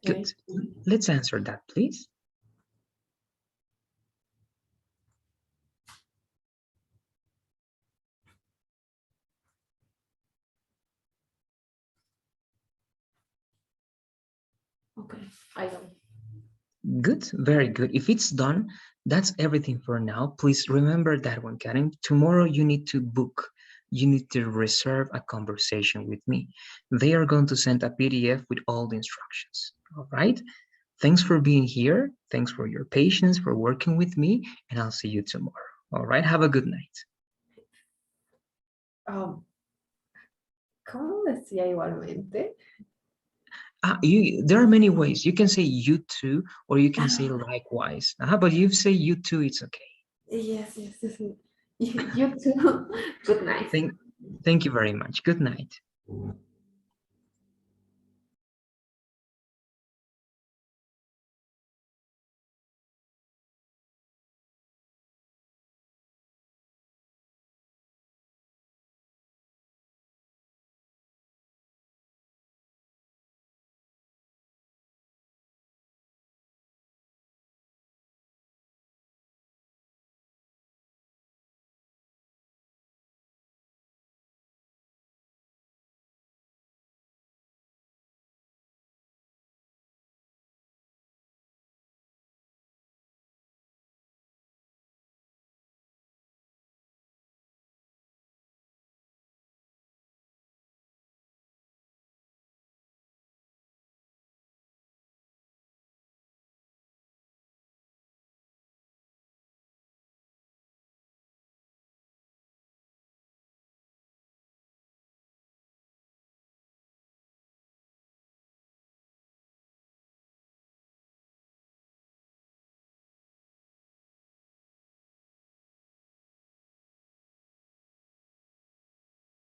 Good. Okay. Let's answer that, please. Okay. I don't. Good, very good. If it's done, that's everything for now. Please remember that one, Karen. Tomorrow you need to book you need to reserve a conversation with me. They are going to send a PDF with all the instructions. All right. Thanks for being here. Thanks for your patience, for working with me, and I'll see you tomorrow. All right. Have a good night. Um, ¿Cómo decía igualmente? There are many ways. You can say you too, or you can say Ah, likewise. But you say you too, it's okay. yes, yes, yes. You too. Good night. Thank, thank you very much. Good night.